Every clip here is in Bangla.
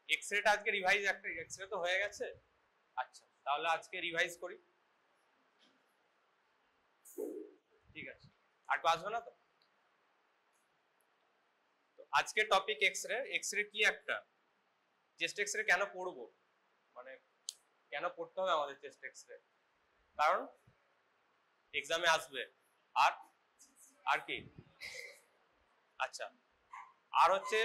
এক্সরেটা আজকে রিভাইজ, একটা এক্সরে তো হয়ে গেছে। আচ্ছা, তাহলে আজকে রিভাইজ করি, ঠিক আছে? আর কেউ আসবে না তো? আজকে টপিক এক্সরে। এক্সরে কি একটা, চেস্ট এক্সরে কেন পড়বো, মানে কেন পড়তে হবে আমাদের চেস্ট এক্সরে? কারণ এক্সামে আসবে। আর আর কি? আচ্ছা, আর হচ্ছে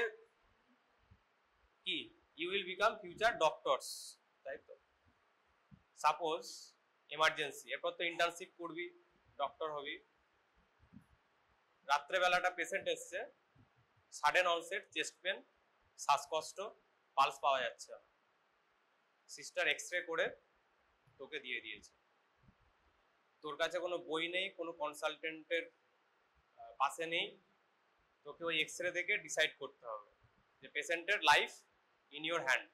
কি, you will become future doctors, তাই তো? সাপোজ এমার্জেন্সি, এরপর তো ইন্টার্নশিপ করবি, ডক্টর হবি। রাত্রেবেলাটা পেশেন্ট এসছে, সাডেন অনসেট চেস্ট পেন, শ্বাসকষ্ট, পালস পাওয়া যাচ্ছে না, সিস্টার এক্সরে করে তোকে দিয়ে দিয়েছে। তোর কাছে কোনো বই নেই, কোনো কনসালটেন্টের পাশে নেই, তোকে ওই এক্সরে দেখে ডিসাইড করতে হবে যে পেশেন্টের লাইফ ইন ইউর হ্যান্ড।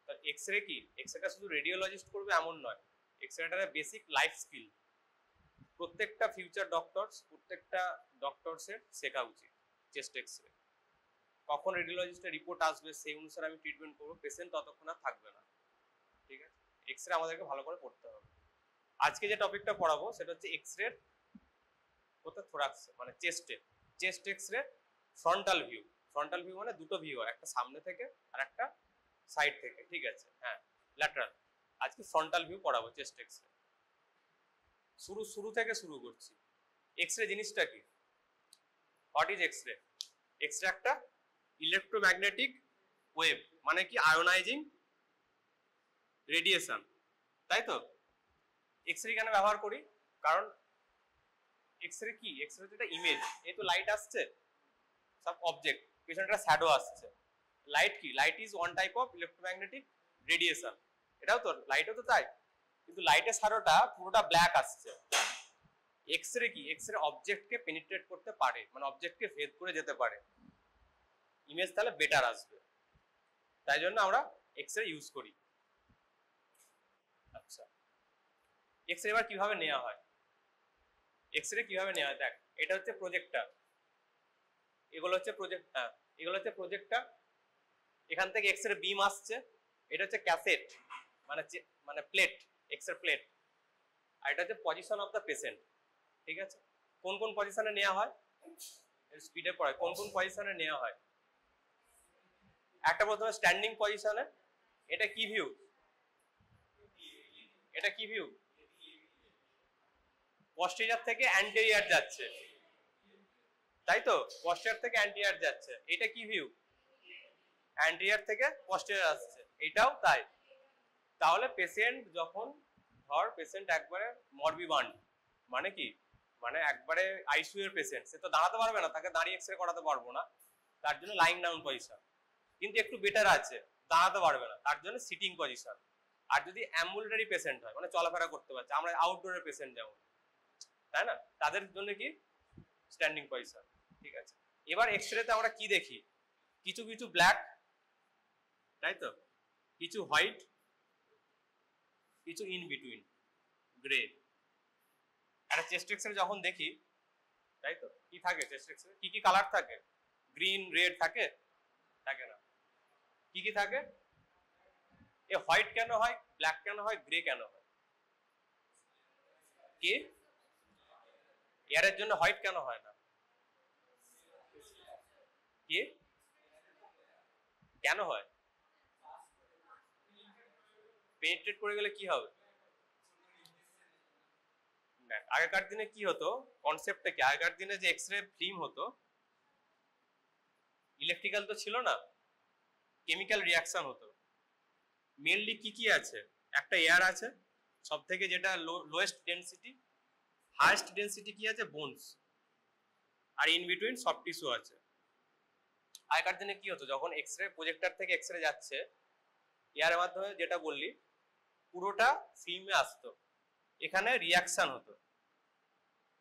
তো এক্সরে কি, এক্সরেটা শুধু রেডিওলজিস্ট করবে এমন নয়, এক্সরেটা বেসিক লাইফ স্কিল, প্রত্যেকটা ফিউচার ডক্টরস, প্রত্যেকটা ডক্টরসের শেখা উচিত চেস্ট এক্সরে। কখন রেডিওলজিস্টের রিপোর্ট আসবে সেই অনুসারে আমি ট্রিটমেন্ট করবো, পেশেন্ট ততক্ষণ আর থাকবে না, ঠিক আছে? এক্সরে আমাদেরকে ভালো করে পড়তে হবে। আজকে যে টপিকটা পড়াবো সেটা হচ্ছে এক্সরে কোথায়, থোরাক্স মানে চেস্টে, chest x-ray frontal view. Frontal view মানে দুটো ভিউ হয়, একটা সামনে থেকে আর একটা সাইড থেকে, ঠিক আছে? হ্যাঁ, ল্যাটারাল। আজকে ফ্রন্টাল ভিউ পড়াবো চেস্ট এক্সরে। শুরু থেকে শুরু করছি। এক্সরে জিনিসটা কি, হোয়াট ইজ এক্সরে? এক্সরে একটা ইলেকট্রোম্যাগনেটিক ওয়েভ, মানে কি আয়োনাইজিং রেডিয়েশন, তাই তো? এক্সরে কেন ব্যবহার করি? কারণ এক্সরে কি, এক্সরে হচ্ছে একটা ইমেজ, এই তো লাইট আসছে, সব অবজেক্ট, পেছনে একটা শ্যাডো আসছে। লাইট কি, light is one type of electromagnetic radiation, এটাও তো, লাইটও তো তাই, কিন্তু লাইটের শ্যাডোটা পুরোটা ব্ল্যাক আসছে। এক্সরে কি, এক্সরে অবজেক্টকে পেনিট্রেট করতে পারে, মানে অবজেক্টকে ভেদ করে যেতে পারে, ইমেজ তাহলে বেটার আসবে, তাই জন্য আমরা এক্সরে ইউজ করি। আচ্ছা, এক্সরে এবার কিভাবে নেওয়া হয়? এক্সরে কিভাবে নেওয়া হয়, দেখ, এটা হচ্ছে প্রজেক্টর, এগুলো হচ্ছে এগুলো হচ্ছে প্রজেক্টর, এখান থেকে এক্সরে বিম আসছে, এটা হচ্ছে ক্যাসেট, মানে মানে প্লেট, এক্সরে প্লেট, আর এটা হচ্ছে পজিশন অফ দ্য পেশেন্ট, ঠিক আছে? কোন কোন পজিশনে নেওয়া হয়, স্পিডে পড়ায়, কোন কোন পজিশনে নেওয়া হয়? একটা প্রথমে স্ট্যান্ডিং পজিশনে, এটা কি ভিউ, এটা কি ভিউ? পস্টেরিয়র থেকে অ্যান্টেরিয়র যাচ্ছে, তাই তো? পস্টেরিয়র থেকে অ্যান্টেরিয়র যাচ্ছে, এটা কি ভিউ? অ্যান্টেরিয়র থেকে পস্টেরিয়র আসছে, এটাও তাই। তাহলে পেশেন্ট যখন, ধর পেশেন্ট একবারে মরবিবান্ড, মানে কি, মানে একবারে আইসিইউ এর পেশেন্ট, সে তো দাঁড়াতে পারবে না, তাকে দাঁড়িয়ে এক্সরে করাতে পারবো না, তার জন্য লাইং ডাউন পজিশন। কিন্তু একটু বেটার আছে, দাঁড়াতে পারবে না, তার জন্য সিটিং পজিশন। আর যদি অ্যাম্বুলেটারি পেশেন্ট হয়, মানে চলাফেরা করতে পারছে, আমরা আউটডোরের পেশেন্ট যেমন, তাই না, তাদের জন্য কি স্ট্যান্ডিং পজিশন, ঠিক আছে? এবার এক্সরেতে আমরা কি দেখি, কিছু কিছু ব্ল্যাক, তাই তো, কিছু হোয়াইট, কিছু ইন বিটুইন গ্রে। একটা চেস্ট এক্সরে যখন দেখি, তাই তো, কি থাকে চেস্ট এক্সরে, কি কি কালার থাকে? গ্রিন, রেড থাকে? থাকে না। কি কি থাকে? এ হোয়াইট কেন হয়, ব্ল্যাক কেন হয়, গ্রে কেন হয়? কি, এয়ারের জন্য হোয়াইট কেন হয় না? কি, কেন হয়? পেনিট্রেট করে গেলে কি হবে? আগেকার দিনে কি হতো, কনসেপ্টটা কি, আগেকার দিনে যে এক্সরে ফিল্ম হতো, ইলেকট্রিক্যাল তো ছিল না, কেমিক্যাল রিয়াকশন হতো। মেনলি কি কি আছে, একটা এয়ার আছে, সব থেকে যেটা লোয়েস্ট ডেন্সিটি, হাইয়েস্ট ডেন্সিটি কি আছে, বোনস, আর ইন বিটুইন সফট টিস্যু আছে। আগেকার দিনে কি হতো, যখন এক্সরে প্রজেক্টর থেকে এক্সরে যাচ্ছে এয়ারের মাধ্যমে, যেটা বললি, পুরোটা ফিল্মে আসতো, এখানে রিয়াকশন হতো,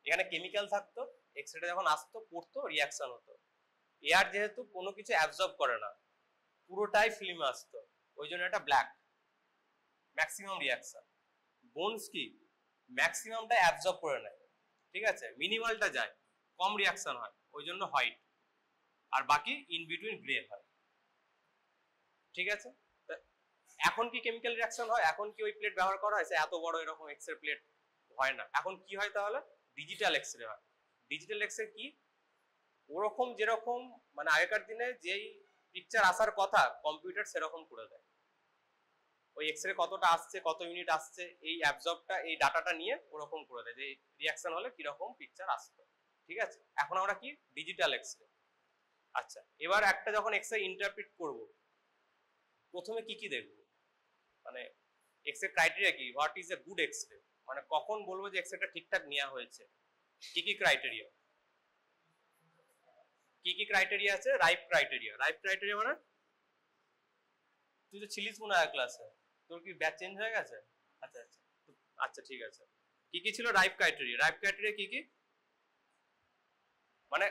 এখানে কেমিক্যাল থাকতো, এক্সরেটা যখন আসতো পড়তো, রিয়াকশন হতো। এয়ার যেহেতু কোনো কিছু অ্যাবজর্ব করে না, পুরোটাই ফিল্মে আসতো, ওই জন্য এটা ব্ল্যাক, ম্যাক্সিমাম রিয়াকশন। বোনস কি, ম্যাক্সিমামটা অ্যাবজর্ব করে নেয়, ঠিক আছে, মিনিমালটা যায়, কম রিয়াকশন হয়, ওই জন্য হোয়াইট, আর বাকি ইন বিটুইন গ্রে হয়, ঠিক আছে, এখন কি কেমিক্যাল রিঅ্যাকশন হয়? এখন কি ওই প্লেট ব্যবহার করা হয়? এত বড় এরকম এক্স রে প্লেট হয় না। এখন কি হয় তাহলে? ডিজিটাল এক্স রে হয়। ডিজিটাল এক্স রে কি? ওরকম যেরকম মানে আগেকার দিনে যেই পিকচার আসার কথা কম্পিউটার সেরকম করে দেয়। ওই এক্স রে কতটা আসছে, কত ইউনিট আসছে, এই অ্যাবজর্বটা এই ডাটাটা নিয়ে ওরকম করে দেয় যে রিঅ্যাকশন হলে কিরকম পিকচার আসবে। ঠিক আছে, এখন আমরা কি ডিজিটাল এক্স রে। আচ্ছা, এবার একটা যখন এক্স রে ইন্টারপ্রিট করব, প্রথমে কি কি দেখব? মানে এক্স রে ক্রাইটেরিয়া কি? What is a good X ray, মানে কখন বলবো যে এক্স রেটা ঠিকঠাক নেওয়া হয়েছে? কি কি ক্রাইটেরিয়া? কি কি ক্রাইটেরিয়া আছে? Ripe criteria. রাইপ ক্রাইটেরিয়া মানে তুই তো ছিলিস মনে হয় ক্লাসে, তোর কি ব্যাচ চেঞ্জ হয়ে গেছে? আচ্ছা আচ্ছা আচ্ছা, ঠিক আছে। কি কি ছিল রাইপ ক্রাইটেরিয়া? রাইপ ক্রাইটেরিয়া কি কি? মানে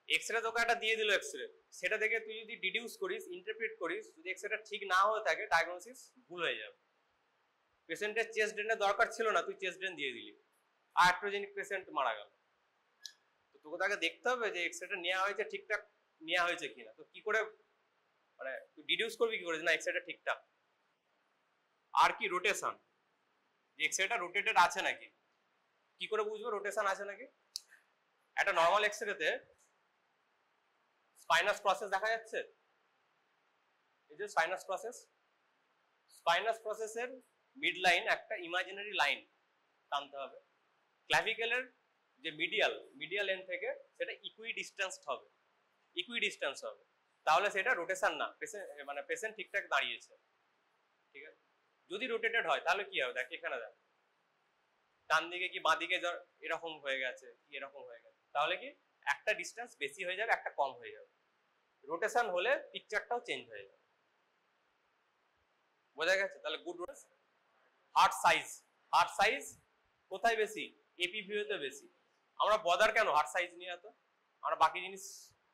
এক্স রে তোকে একটা দিয়ে দিল এক্স রে, সেটা দেখে তুই যদি ডিডিউস করিস, ইন্টারপ্রিট করিস, যদি এক্স রেটা ঠিক না হয়ে থাকে ডায়াগনোসিস ভুল হয়ে যাবে। পেশেন্টের চেস্ট ড্রেনের দরকার ছিল না, তুই চেস্ট ড্রেন দিয়ে দিলি, আর্ট্রোজেনিক পেশেন্ট মারা গেল। তো তোকে তাকে দেখতে হবে যে এক্স রেটা নেওয়া হয়েছে ঠিকঠাক নেওয়া হয়েছে কিনা। তো কি করে মানে তুই ডিডিউস করবি কি করে না এক্স রেটা ঠিকঠাক? আর কি রোটেশন, যে এক্স রেটা রোটেটেড আছে নাকি। কি করে বুঝবো রোটেশন আছে নাকি? একটা নর্মাল এক্স রেতে স্পাইনাস প্রসেস দেখা যাচ্ছে, এই যে স্পাইনাস প্রসেস, স্পাইনাস প্রসেসের মিড লাইন একটা ইমাজিনারি লাইন টানতে হবে। ক্লাভিকেলের যে মিডিয়াল এন্ড থেকে সেটা ইকুইডিস্টেন্সড হবে, ইকুইডিস্টেন্স হবে, তাহলে সেটা রোটেশন না, মানে পেশেন্ট ঠিকঠাক দাঁড়িয়েছে। ঠিক আছে, যদি রোটেটেড হয় তাহলে কি হবে? দেখ এখানে দেখ, ডান দিকে কি বাঁ দিকে এরকম হয়ে গেছে, এরকম হয়ে গেছে, তাহলে কি একটা ডিস্টেন্স বেশি হয়ে যাবে, একটা কম হয়ে যাবে। রোটেশন হলে পিকচারটাও চেঞ্জ হয়ে যাবে। বোঝা গেছে? তাহলে good rotation. Heart size, heart size কোথায় বেশি? এপি ভিউতে বেশি। আমরা বদার কেন হার্ট সাইজ নিয়ে? এত আমরা বাকি জিনিস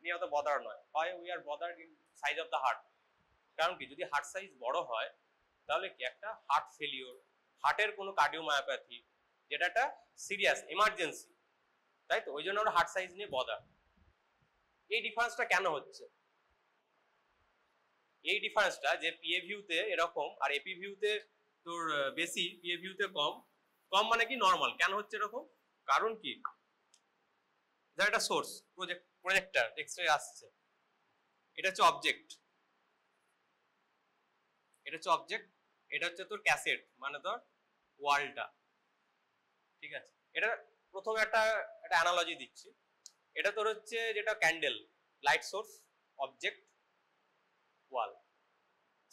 নিয়ে অত বদার নয়, হয় we are bother in size of the heart. কারণ কি, যদি হার্ট সাইজ বড় হয় তাহলে কি একটা হার্ট ফেলিওর, হার্টের কোনো কার্ডিওমায়োপ্যাথি, যেটা একটা সিরিয়াস এমার্জেন্সি, তাই তো ওই জন্য আমরা হার্ট সাইজ নিয়ে বদার। এই ডিফারেন্সটা কেন হচ্ছে? এই ডিফারেন্সটা যে পিএ ভিউতে এরকম আর এপি ভিউতে তোর বেশি, পিএ ভিউতে কম, কম মানে কি নরমাল, কেন হচ্ছে এরকম? কারণ কি, যার একটা সোর্স প্রজেক্টর এক্সরে আসছে, এটা হচ্ছে অবজেক্ট, এটা হচ্ছে অবজেক্ট, এটা হচ্ছে তোর ক্যাসেট মানে তোর ওয়ালটা। ঠিক আছে, এটা প্রথমে একটা অ্যানালজি দিচ্ছি। এটা তোর হচ্ছে যেটা ক্যান্ডেল, লাইট সোর্স, অবজেক্ট, ওয়াল।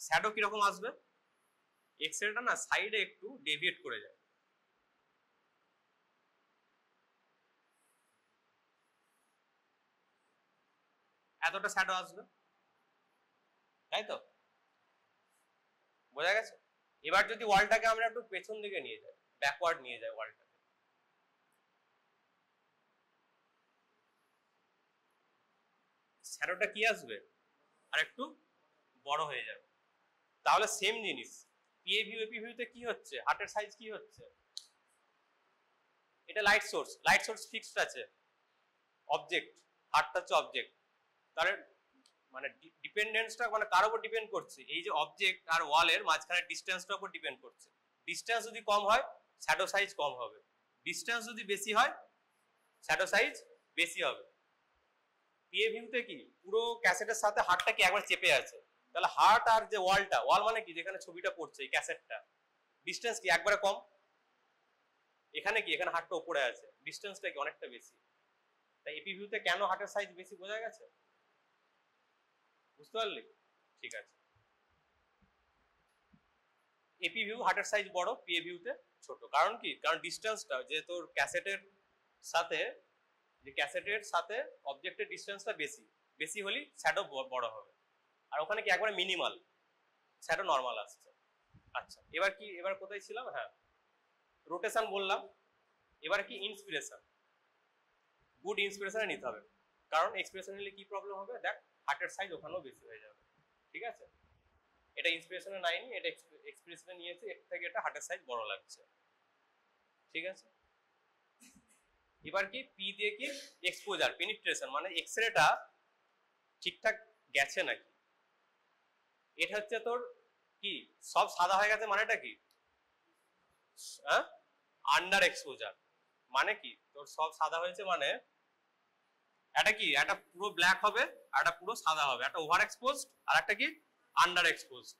শ্যাডো কিরকম আসবে? এক্সরেটা না সাইডে একটু ডেভিয়েট করে যায়, এতটা শ্যাডো আসবে, তাই তো? বোঝা গেছে? এবার যদি ওয়ালটাকে আমরা একটু পেছন দিকে নিয়ে যাই, ব্যাকওয়ার্ড নিয়ে যাই ওয়ালটাকে, শ্যাডোটা কি আসবে? আর একটু বড় হয়ে যাবে। তাহলে সেম জিনিস পিএ ভিউ এপি ভিউতে কি হচ্ছে? হার্টের সাইজ কি হচ্ছে? এটা light source, light source fixed আছে, অবজেক্ট, হার্টটা হচ্ছে অবজেক্ট। তাহলে মানে ডিপেন্ডেন্সটা মানে কার উপর ডিপেন্ড করছে? এই যে অবজেক্ট আর ওয়ালের মাঝখানে ডিসটেন্সটার উপর ডিপেন্ড করছে। ডিসটেন্স যদি কম হয় শ্যাডো সাইজ কম হবে, ডিসটেন্স যদি বেশি হয় শ্যাডো সাইজ বেশি হবে। পিএ ভিউতে কি পুরো ক্যাসেটের সাথে হার্টটা কি একবার চেপে আছে, তাহলে হার্ট আর যে ওয়ালটা, ওয়াল মানে কি যেখানে ছবিটা পড়ছে এই ক্যাসেটটা, ডিসটেন্স কি একবারে কম। এখানে কি, এখানে হার্টটা উপরে আছে, ডিসটেন্সটা কি অনেকটা বেশি। তাই এপি ভিউতে কেন হার্টের সাইজ বেশি, বোঝা গেছে? বুঝতে পারলি? ঠিক আছে, এপি ভিউ হার্টের সাইজ বড়, পিএ ভিউতে ছোট। কারণ কি, কারণ ডিসটেন্সটা যে তোর ক্যাসেটের সাথে, যে ক্যাসেটের সাথে অবজেক্টের ডিসটেন্সটা বেশি, বেশি হলেই শ্যাডো বড় হবে। আর ওখানে কি একবারে মিনিমাল, শ্যাডো নর্মাল আসছে। আচ্ছা, এবার কি, এবার কোথায় ছিলাম? হ্যাঁ, রোটেশন বললাম। এবার কি ইন্সপিরেশন, গুড ইন্সপিরেশনে নিতে হবে, কারণ এক্সপ্রেশন নিলে কি প্রবলেম হবে? দেখ হার্টের সাইজ ওখানেও বেশি হয়ে যাবে। ঠিক আছে, এটা ইন্সপিরেশনে নাইনি, এটা এক্সপ্রেশনে নিয়েছে, এর থেকে এটা হার্টের সাইজ বড় লাগছে। ঠিক আছে, এবার কি পি দিয়ে কি এক্সপোজার, পেনিট্রেশন মানে এক্সরেটা ঠিকঠাক গেছে নাকি। এটা হচ্ছে তোর কি সব সাদা হয়ে গেছে মানেটা কি, হ্যাঁ আন্ডার এক্সপোজার। মানে কি তোর সব সাদা হয়েছে মানে এটা কি একটা পুরো ব্ল্যাক হবে আর একটা পুরো সাদা হবে, একটা ওভার এক্সপোজড আর একটা কি আন্ডার এক্সপোজড।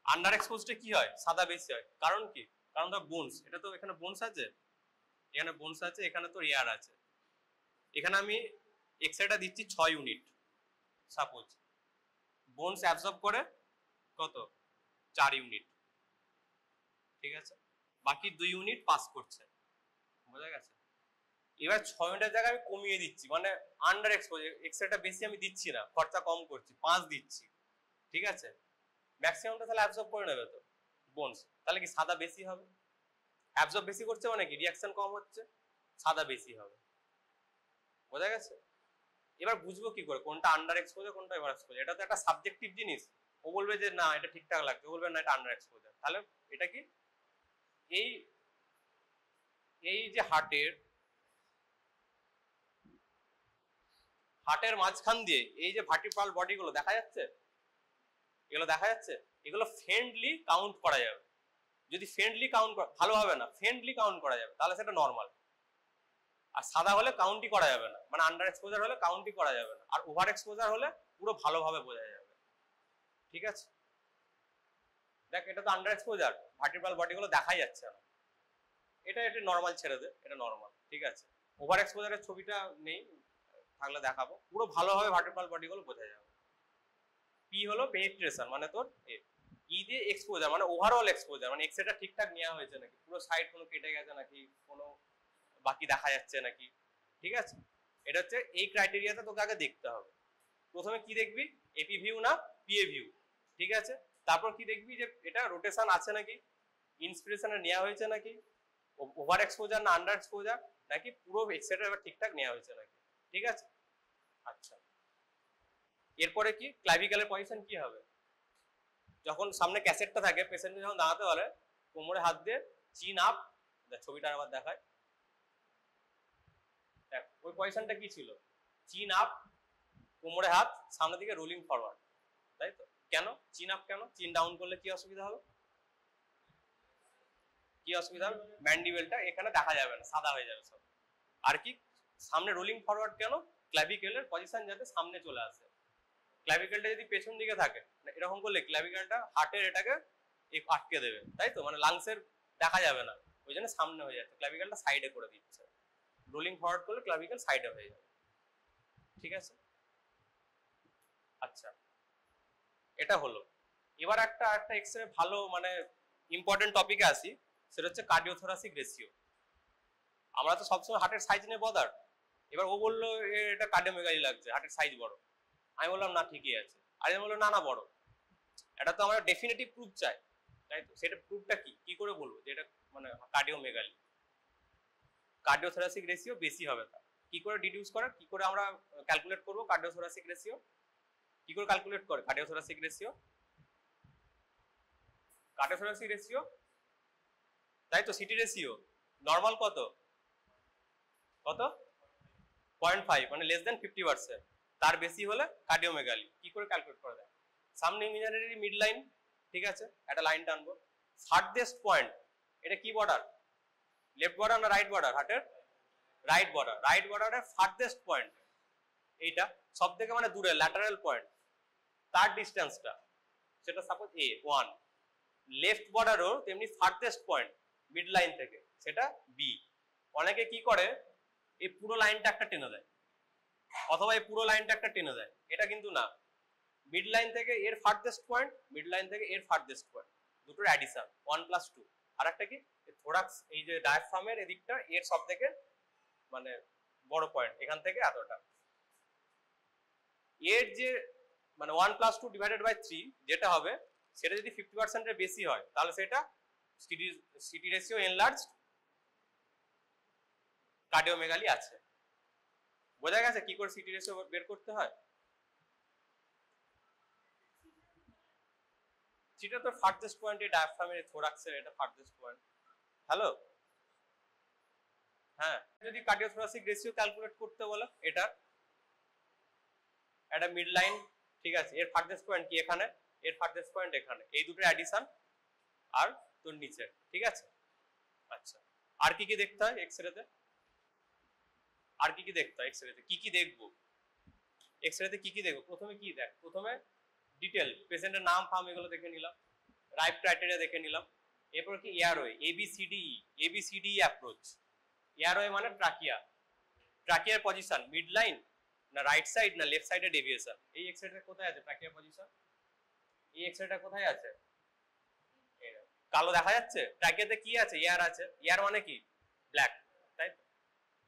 আন্ডার এক্সপোজডে কি হয় সাদা বেশি হয়, কারণ কি, কারণ তো বোনস, এটা তো এখানে বোনস আছে, এখানে বোনস আছে, এখানে তো এয়ার আছে। এখানে আমি এক্সরেটা দিচ্ছি 6 ইউনিট, সাপোজ বোনস অ্যাবজর্ব করে কত 4 ইউনিট, ঠিক আছে, বাকি 2 ইউনিট পাস করছে, বোঝা গেছে। এবার 6 ইউনিটের জায়গায় আমি কমিয়ে দিচ্ছি, মানে আন্ডার এক্সপোজার, এক্সরেটা বেশি আমি দিচ্ছি না, খরচা কম করছি, 5 দিচ্ছি, ঠিক আছে, ম্যাক্সিমামটা তাহলে অ্যাবজর্ব করে নেবে তো বোনস, তাহলে কি সাদা বেশি হবে। অ্যাবজর্ব বেশি করছে মানে কি রিঅ্যাকশন কম হচ্ছে, সাদা বেশি হবে, বোঝা গেছে। এবার বুঝবো কি করে কোনটা আন্ডার এক্সপোজার কোনটা ওভার এক্সপোজার, এটা তো একটা সাবজেক্টিভ জিনিস। ও বলবে যে না এটা ঠিকঠাক লাগছে, ও বলবে না এটা আন্ডার এক্সপোজার। তাহলে এটা কি এই এই যে হার্টের মাঝখান দিয়ে এই যে ভার্টিব্রাল বডিগুলো দেখা যাচ্ছে, এগুলো দেখা যাচ্ছে, এগুলো ফ্রেন্ডলি কাউন্ট করা যাবে। যদি ফ্রেন্ডলি কাউন্ট ভালো হবে না, ফ্রেন্ডলি কাউন্ট করা যাবে তাহলে সেটা নর্মাল। আর সাদা হলে কাউন্টই করা যাবে না, মানে আন্ডার এক্সপোজার হলে কাউন্টই করা যাবে না, আর ওভার এক্সপোজার হলে পুরো ভালোভাবে বোঝা যাবে, ঠিক আছে। দেখ এটা তো আন্ডার এক্সপোজার, ভার্টিব্রাল বডিগুলো দেখাই যাচ্ছে না, এটা নর্মাল ছেড়ে দে, এটা নর্মাল, ঠিক আছে। ওভার এক্সপোজারের ছবিটা নেই, থাকলে দেখাবো, পুরো ভালোভাবে ভার্টিব্রাল বডিগুলো বোঝা যাবে। পি হলো পেনিট্রেশন, মানে তোর ই দিয়ে এক্সপোজার, মানে ওভারঅল এক্সপোজার, মানে এক্সরেটা ঠিকঠাক নেওয়া হয়েছে নাকি, পুরো সাইড কোনো কেটে গেছে নাকি, কোনো বাকি দেখা যাচ্ছে নাকি, ঠিক আছে। এটা হচ্ছে এই ক্রাইটেরিয়াতে তোকে আগে দেখতে হবে। প্রথমে কি দেখবি, এপি ভিউ না পিএ ভিউ, ঠিক আছে। তারপর কি দেখবি যে এটা রোটেশন আছে নাকি, ইন্সপিরেশনে নেওয়া হয়েছে নাকি, ওভার এক্সপোজার না আন্ডার এক্সপোজার, নাকি পুরো এক্সরেটা এবার ঠিকঠাক নেওয়া হয়েছে নাকি, ঠিক আছে। আচ্ছা, এরপরে কি ক্লাভিক্যালের পজিশন কি হবে, যখন সামনে ক্যাসেটটা থাকে, পেশেন্ট যখন দাঁড়াতে পারে, কোমরে হাত দিয়ে চিন আপ, ছবিটা আবার দেখায়, দেখ ওই পজিশনটা কি ছিল, চিন আপ, কোমরে হাত, সামনের দিকে রোলিং ফরওয়ার্ড, তাই তো। কেন চিন আপ, কেন চিন ডাউন করলে কি অসুবিধা হবে, কি অসুবিধা হবে, ম্যান্ডিবেলটা এখানে দেখা যাবে না, সাদা হয়ে যাবে সব। আর কি সামনে রোলিং ফরওয়ার্ড কেন, ক্লাভিকেলের পজিশন যাতে সামনে চলে আসে। ক্লাভিকেলটা যদি পেছন দিকে থাকে এরকম করলে ক্লাভিকেলটা হার্টের এটাকে আটকে দেবে, তাই তো, মানে লাংসের দেখা যাবে না, ওই জন্য সামনে হয়ে যাচ্ছে, ক্লাভিকেলটা সাইডে করে দিচ্ছে। রোলিং ফরওয়ার্ড করলে ক্লাভিকেল সাইডে হয়ে যাবে, ঠিক আছে। আচ্ছা, এটা হলো। এবার একটা এক্সরে ভালো মানে ইম্পর্টেন্ট টপিকে আসি, সেটা হচ্ছে কার্ডিওথোরাসিক রেশিও। আমরা তো সবসময় হার্টের সাইজ নিয়ে বদার, এবার ও বললো এটা কার্ডিওমেগালি লাগছে, হার্টের সাইজ বড়, আমি বললাম না ঠিকই আছে, আর আমি বললো না না বড়, এটা তো আমরা ডেফিনেটিভ প্রুফ চাই, তাই তো। সেটা প্রুফটা কি করে বলবো যে এটা মানে কার্ডিওমেগালি, কার্ডিওথোরাসিক রেশিও বেশি হবে, তা কি করে ডিডিউস করে, কি করে আমরা ক্যালকুলেট করবো কার্ডিওথোরাসিক রেশিও, কি করে ক্যালকুলেট করে কার্ডিওথোরাসিক রেশিও, কার্ডিওথোরাসিক রেশিও, তাই তো, সিটি রেশিও নর্মাল কত 0.5, মানে লেস দেন 50%, তার বেশি হলে কার্ডিওমেগালি। কি করে ক্যালকুলেট করে দেয়, সামনে ইমাজিনারি মিড লাইন, ঠিক আছে, একটা লাইন টানবো, ফার্থেস্ট পয়েন্ট, এটা কি বর্ডার, লেফট বর্ডার না রাইট বর্ডার, হার্টের রাইট বর্ডার, রাইট বর্ডারের ফার্থেস্ট পয়েন্ট এইটা, সব থেকে মানে দূরে ল্যাটারাল পয়েন্ট, তার ডিস্টেন্সটা, সেটা সাপোজ A1, লেফট বর্ডারও তেমনি ফার্থেস্ট পয়েন্ট মিড লাইন থেকে, সেটা B। অনেকে কি করে এই পুরো লাইনটা একটা টেনে দেয়, অথবা এই পুরো লাইনটা একটা টেনে দেয়, এটা কিন্তু না, মিড লাইন থেকে এর ফার্থেস্ট পয়েন্ট, মিড লাইন থেকে এর ফার্থেস্ট পয়েন্ট, দুটোর অ্যাডিশন 1+2। আর একটা কি থোরাক্স, এই যে ডায়াফ্রামের এদিকটা এর সব থেকে মানে বড় পয়েন্ট, এখান থেকে এতটা, এর যে মানে 1+2 ডিভাইডেড বাই 3 যেটা হবে, সেটা যদি 50% এর বেশি হয় তাহলে সেটা সিটি রেশিও এনলার্জড কার্ডিওমেগালি আছে। বোঝা গেছে কি করে সিটি রেশিও বের করতে হয়, সেটা তো ফার্থেস্ট পয়েন্ট, এই ডায়াফ্রামের থোরাক্সের এটা ফার্থেস্ট পয়েন্ট। হ্যালো, হ্যাঁ, যদি কার্ডিওথোরাসিক রেশিও ক্যালকুলেট করতে বলে, এটা একটা মিড লাইন ঠিক আছে, এর ফার্থেস্ট পয়েন্ট কি এখানে, এর ফার্থেস্ট পয়েন্ট এখানে, এই দুটোর অ্যাডিশন আর তোর নিচে, ঠিক আছে। আচ্ছা, আর কি কি দেখতে হয় এক্সরেতে, আর কি কি দেখতে হয় এক্সরেতে, কি কি দেখবো এক্সরেতে, কি কি দেখবো? প্রথমে কি দেখ, প্রথমে ডিটেল পেশেন্টের নাম ফাম এগুলো দেখে নিলাম, রাইট ক্রাইটেরিয়া দেখে নিলাম। এরপর কি এয়ারওয়ে, এবিসিডি অ্যাপ্রোচ। এয়ারওয়ে মানে ট্রাকিয়া, ট্রাকিয়ার পজিশন মিড লাইন না রাইট সাইড না লেফট সাইডে ডেভিয়েশন। এই এক্সরেটা কোথায় আছে ট্রাকিয়ার পজিশন, এই এক্সরেটা কোথায় আছে, কালো দেখা যাচ্ছে। ট্রাকিয়াতে কি আছে, এয়ার আছে, এয়ার মানে কি ব্ল্যাক, তাই তো?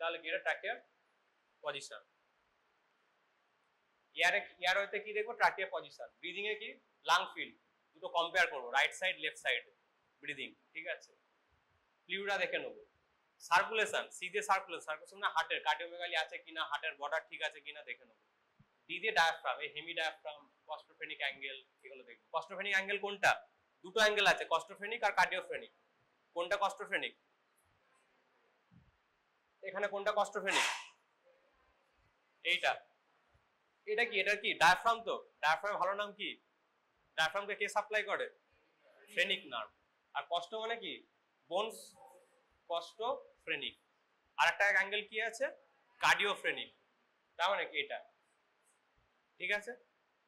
তাহলে কি এটা ট্রাকিয়ার পজিশন। এয়ারওয়েতে কি দেখবো, ট্রাকিয়ার পজিশন। ব্রিদিং এ কি লাং ফিল্ড, দুটো কম্পেয়ার করবো, right side left side breathing, ঠিক আছে। ফ্লুইডা দেখে নেবো। সার্কুলেশন, সি দিয়ে সার্কুলেশন না হার্টের কার্ডিওমেগালি আছে কিনা, হার্টের বর্ডার ঠিক আছে কিনা দেখে নেবো। ডি দিয়ে ডায়াফ্রাম, এই হেমি ডায়াফ্রাম, কস্টোফেনিক অ্যাঙ্গেল এগুলো দেখবো। কস্টোফেনিক অ্যাঙ্গেল কোনটা, দুটো অ্যাঙ্গেল আছে, কস্টোফেনিক আর কার্ডিওফেনিক। কোনটা কস্টোফেনিক, এখানে কোনটা কস্টোফেনিক, এইটা। এটা কি, এটা কি ডায়াফ্রাম, তো ডায়াফ্রামের ভালো নাম কি, ডায়াফ্রামকে কে সাপ্লাই করে, ফ্রেনিক নার্ভ। আর কষ্ট মানে কি, বোনস কস্টোফ্রেনিক। আর একটা অ্যাঙ্গেল কি আছে, কার্ডিওফ্রেনিক, তার মানে কি এটা, ঠিক আছে,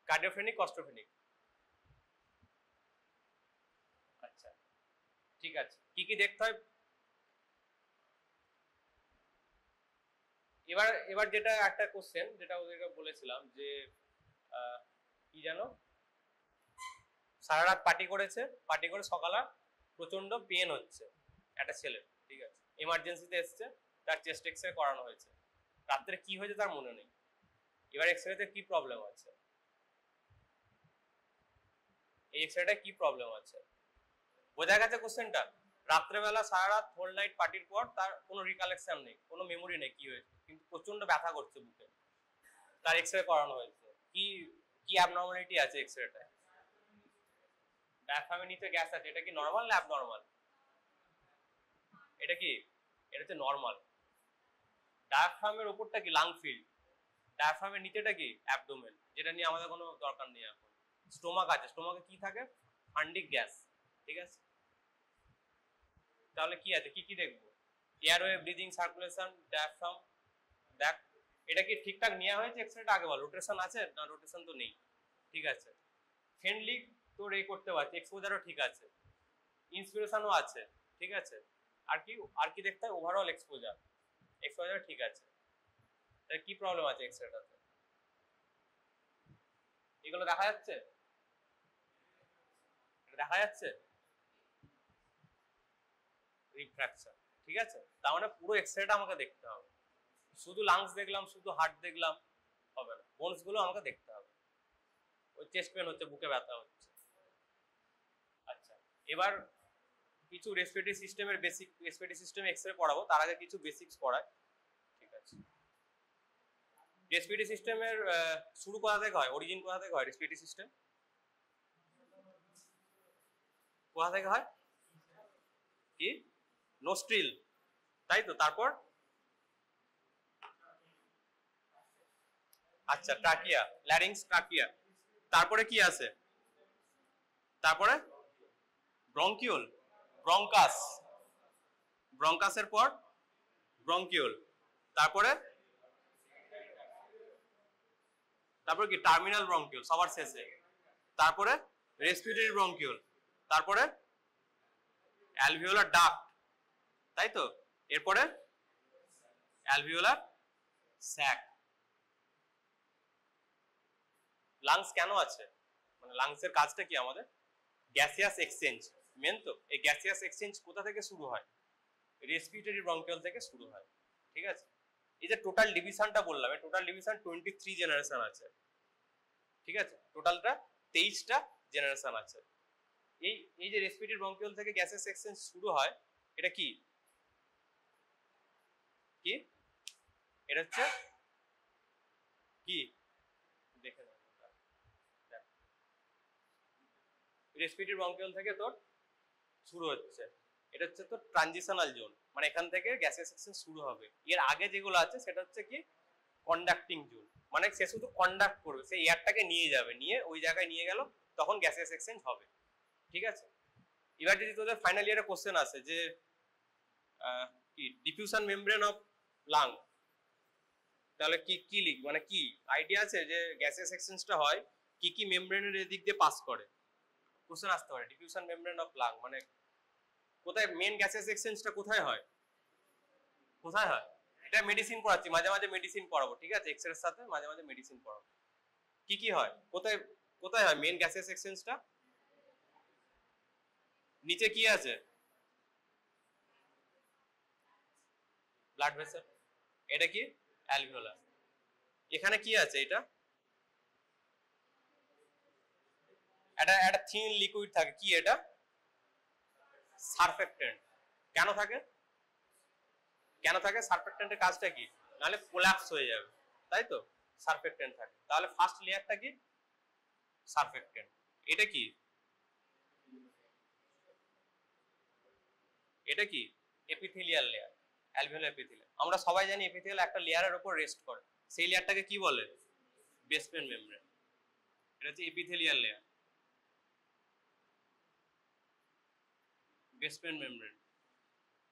কার্ডিওফ্রেনিক কস্টোফ্রেনিক। আচ্ছা ঠিক আছে, কি কি দেখতে হয় এবার, এবার যেটা একটা কোশ্চেন যেটা ওদেরকে বলেছিলাম যে কি জানো, সারা রাত পার্টি করেছে, পার্টি করে সকালে প্রচন্ড পেন হচ্ছে একটা ছেলে, ঠিক আছে, এমার্জেন্সিতে এসছে, তার চেস্ট এক্সরে করানো হয়েছে, রাত্রে কি হয়েছে তার মনে নেই। এবার এক্সরেতে কি প্রবলেম আছে, এই এক্সরেটা কি প্রবলেম আছে, বোঝা গেছে কোশ্চেনটা। রাত্রেবেলা সারা রাত হোল নাইট পার্টির পর তার কোনো রিকালেকশন নেই, কোনো মেমোরি নেই কি হয়েছে, কিন্তু প্রচন্ড ব্যথা করছে বুকে, তার এক্সরে করানো হয়েছে, কি কি অ্যাবনর্মালিটি আছে এক্সরেটায়, ডায়াফ্রামের নিচে গ্যাস আছে, এটা কি নরমাল না অ্যাবনর্মাল, এটা কি, এটা হচ্ছে নরমাল। ডায়াফ্রামের উপরটা কি লাং ফিল্ড, ডায়াফ্রামের নিচেটা কি অ্যাবডোমেন, যেটা নিয়ে আমাদের কোনো দরকার নেই এখন। স্টোমাক আছে, স্টোমাকে কি থাকে, ফান্ডিক গ্যাস, ঠিক আছে। তাহলে কি আছে, কি কি দেখবো, এয়ারওয়ে, ব্রিদিং, সার্কুলেশন, ডায়াফ্রাম। দেখ এটা কি ঠিকঠাক নেওয়া হয়েছে এক্সরেটা, আগে বল, রোটেশন আছে না, রোটেশন তো নেই, ঠিক আছে। ফ্রেন্ডলি তোর এই করতে পারছে, এক্সপোজারও ঠিক আছে, ইন্সপিরেশনও আছে, ঠিক আছে। আর কি, আর কি দেখতে হয়, ওভারঅল এক্সপোজার, এক্সপোজার ঠিক আছে। তাহলে কি প্রবলেম আছে এক্সরেটাতে, এগুলো দেখা যাচ্ছে, দেখা যাচ্ছে রিফ্র্যাকশন, ঠিক আছে। তার মানে পুরো এক্সরেটা আমাকে দেখতে হবে, শুধু লাংস দেখলাম, শুধু হার্ট দেখলাম হবে না, বোনস গুলো আমাকে দেখতে হবে। ওই চেস্ট পেন হচ্ছে, বুকে ব্যথা হচ্ছে। আচ্ছা, এবার কিছু রেসপিরেটরি সিস্টেমের বেসিক, রেসপিরেটরি সিস্টেম এক্সরে পড়াবো, তার আগে কিছু বেসিক্স পড়ায়, ঠিক আছে। রেসপিরেটরি সিস্টেমের শুরু কোথা থেকে হয়, অরিজিন কোথা থেকে হয়, রেসপিরেটরি সিস্টেম কোথা থেকে হয়, কি নোস্ট্রিল, তাই তো। তারপর আচ্ছা ট্রাকিয়া, ল্যারিংস, ট্রাকিয়া। তারপরে কি আছে, তারপরে ব্রঙ্কিউল, ব্রঙ্কাস, ব্রঙ্কাসের পর ব্রঙ্কিউল, তারপরে তারপরে কি টার্মিনাল ব্রঙ্কিউল সবার শেষে, তারপরে রেসপিরেটরি ব্রঙ্কিউল, তারপরে অ্যালভিওলার ডাক্ট, তাই তো। এরপরে অ্যালভিওলার স্যাক। লাংস কেন আছে, মানে লাংসের কাজটা কি আমাদের, গ্যাসিয়াস এক্সচেঞ্জ মেন তো। এই গ্যাসিয়াস এক্সচেঞ্জ কোথা থেকে শুরু হয়, রেসপিরেটরি ব্রঙ্কিউল থেকে শুরু হয়, ঠিক আছে। এই যে টোটাল ডিভিশনটা বললাম, এই টোটাল ডিভিশন 23 জেনারেশন আছে, ঠিক আছে, টোটালটা 23টা জেনারেশন আছে। এই এই যে রেসপিরেটরি ব্রঙ্কিউল থেকে গ্যাসিয়াস এক্সচেঞ্জ শুরু হয়, এটা কি, কি এটা হচ্ছে কি, দেখে নাও, রেসপিরেটরি ব্রঙ্কিউল থেকে তোর শুরু হচ্ছে, এটা হচ্ছে তোর ট্রানজিশনাল জোন, মানে এখান থেকে গ্যাসিয়াস এক্সচেঞ্জ শুরু হবে। এর আগে যেগুলো আছে সেটা হচ্ছে কি কন্ডাক্টিং জোন, মানে সে শুধু কন্ডাক্ট করবে, সেই এয়ারটাকে নিয়ে যাবে, নিয়ে ওই জায়গায় নিয়ে গেল, তখন গ্যাসিয়াস এক্সচেঞ্জ হবে। ঠিক আছে, এবার যদি তোদের ফাইনাল ইয়ারে কোশ্চেন আসে যে কি ডিফিউশন মেমব্রেন অফ লাং, তাহলে কি কি লিখ, মানে কি আইডিয়া আছে যে গ্যাসিয়াস এক্সচেঞ্জটা হয় কি কি মেমব্রেনের এদিক দিয়ে পাস করে? কোশ্চেন আসতে পারে ডিফিউশন মেমব্রেন অফ লাং মানে কোথায় মেন গ্যাসিয়াস এক্সচেঞ্জটা কোথায় হয়? কোথায় হয়? এটা মেডিসিন পড়াচ্ছি, মাঝে মাঝে মেডিসিন পড়াবো, ঠিক আছে, এক্স এর সাথে মাঝে মাঝে মেডিসিন পড়াবো। কি কি হয়, কোথায় কোথায় হয় মেন গ্যাসিয়াস এক্সচেঞ্জটা? নিচে কি আছে? ব্লাড ভেসেল, এটা কি অ্যালভিওলার। এখানে কি আছে? এটা একটা থিন লিকুইড থাকে, কি এটা? সারফেক্টেন্ট। কেন থাকে? কেন থাকে? সারফেক্টেন্টের কাজটা কি? নাহলে কোল্যাপস হয়ে যাবে, তাই তো সারফেক্টেন্ট থাকে। তাহলে ফার্স্ট লেয়ারটা কি? সারফেক্টেন্ট। এটা কি? এটা কি? Epithelial layer, alveolar epithelial. আমরা সবাই জানি এপিথেলিয়াল একটা লেয়ারের উপর রেস্ট করে, সেই লেয়ারটাকে কি বলে? Basement membrane. এটা হচ্ছে epithelial layer, basement membrane.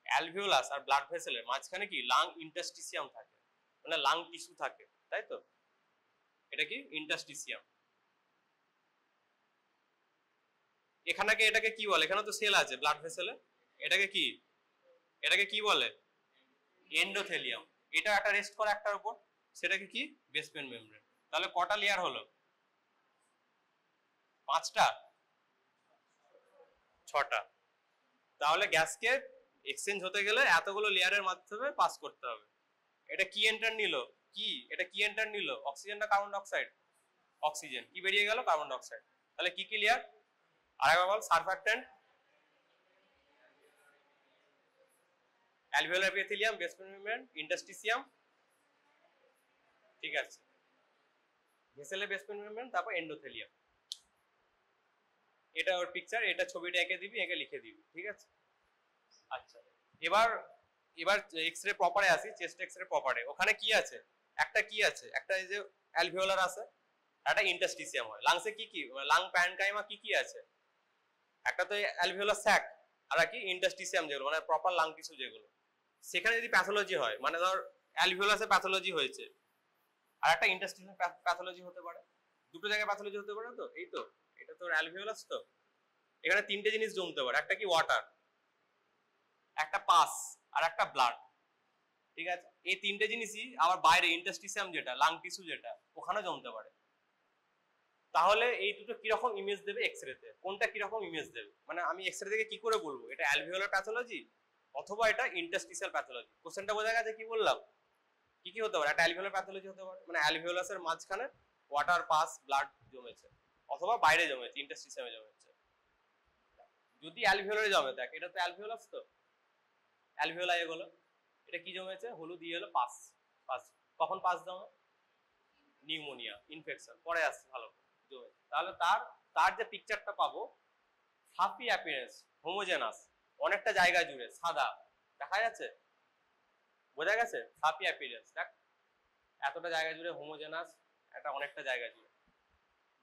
Alveolus আর ব্লাড ভেসেলের মাঝখানে কি লাং ইন্টারস্টিসিয়াম থাকে, মানে লাং টিস্যু থাকে, তাই তো। এটা কি? ইন্টারস্টিসিয়াম। এখানে এটাকে কি বলে? এখানে তো সেল আছে ব্লাড ভেসেলে, এটাকে কি? এটাকে কি বলে? এন্ডোথেলিয়াম। এটা একটা রেস্ট করে একটার উপর, সেটাকে কি? Basement membrane. তাহলে কটা লেয়ার হলো? 5টা? 6টা। তাহলে গ্যাসকে এক্সচেঞ্জ হতে গেলে এতগুলো লেয়ারের মাধ্যমে পাস করতে হবে। এটা কি এন্টার নিল? কি এটা কি এন্টার নিল? অক্সিজেন না কার্বন ডাইঅক্সাইড? অক্সিজেন। কি বেরিয়ে গেল? Carbon dioxide. তাহলে কি কি লেয়ার? আরেকবার বল। Surfactant, alveolar epithelium, basement membrane, interstitium, ঠিক আছে, ভেসেলের বেসমেন্ট মেমব্রেন, তারপর এন্ডোথেলিয়াম। এটা ওর পিকচার, এটা ছবিটা এঁকে দিবি, এঁকে লিখে দিবি, ঠিক আছে। আচ্ছা, এবার এবার এক্সরে প্রপারে আসি, চেস্ট এক্সরে প্রপারে। ওখানে কি আছে? একটা কি আছে? একটা এই যে অ্যালভিওলার আছে, একটা ইন্টারস্টিসিয়াম হয়। লাংসে কি কি, লাং প্যারেনকাইমা কি কি আছে? একটা তো অ্যালভিওলার স্যাক, আর কি ইন্টারস্টিসিয়াম, যেগুলো মানে প্রপার লাং টিস্যু যেগুলো। সেখানে যদি প্যাথোলজি হয়, মানে ধর অ্যালভিওলাসে প্যাথোলজি হয়েছে, আর একটা ইন্টারস্টিসিয়াল প্যাথোলজি হতে পারে, দুটো জায়গায় প্যাথোলজি হতে পারে। তো এই তো, এটা তো অ্যালভিওলাস। তো এখানে তিনটে জিনিস জমতে পারে, একটা কি ওয়াটার, একটা পাস, আর একটা ব্লাড, ঠিক আছে। এই তিনটে জিনিসই আবার বাইরে ইন্টারস্টিসিয়াম যেটা লাং টিস্যু যেটা, ওখানে জমতে পারে। তাহলে এই দুটো কিরকম ইমেজ দেবে এক্সরেতে? কোনটা কিরকম ইমেজ দেবে? মানে আমি এক্সরে থেকে কি করে বলবো এটা অ্যালভিওলার প্যাথোলজি অথবা এটা ইন্টারস্টিসিয়াল প্যাথোলজি? কোশ্চেনটা বোঝা গেছে কি বললাম? কি কি হতে পারে? একটা অ্যালভিওলার প্যাথোলজি হতে পারে, মানে অ্যালভিওলাসের মাঝখানে ওয়াটার, পাস, ব্লাড জমেছে, অথবা বাইরে জমেছে, ইন্টারস্টিসিয়ামে জমেছে। যদি অ্যালভিওলারে জমে, দেখ এটা তো অ্যালভিওলাস, তো অ্যালভিওলাই এগুলো, এটা কি জমেছে? হলুদ দিয়ে হলো পাস। পাস কখন পাস জমে? নিউমোনিয়া, ইনফেকশন, পরে আসছে ভালো জমে। তাহলে তার তার যে পিকচারটা পাবো, ফ্লাফি অ্যাপিয়ারেন্স, হোমোজেনাস, অনেকটা জায়গা জুড়ে সাদা দেখা যাচ্ছে, বোঝা গেছে? ফ্লাফি অ্যাপিয়ারেন্স, দেখ এতটা জায়গা জুড়ে হোমোজেনাস, এটা অনেকটা জায়গা জুড়ে।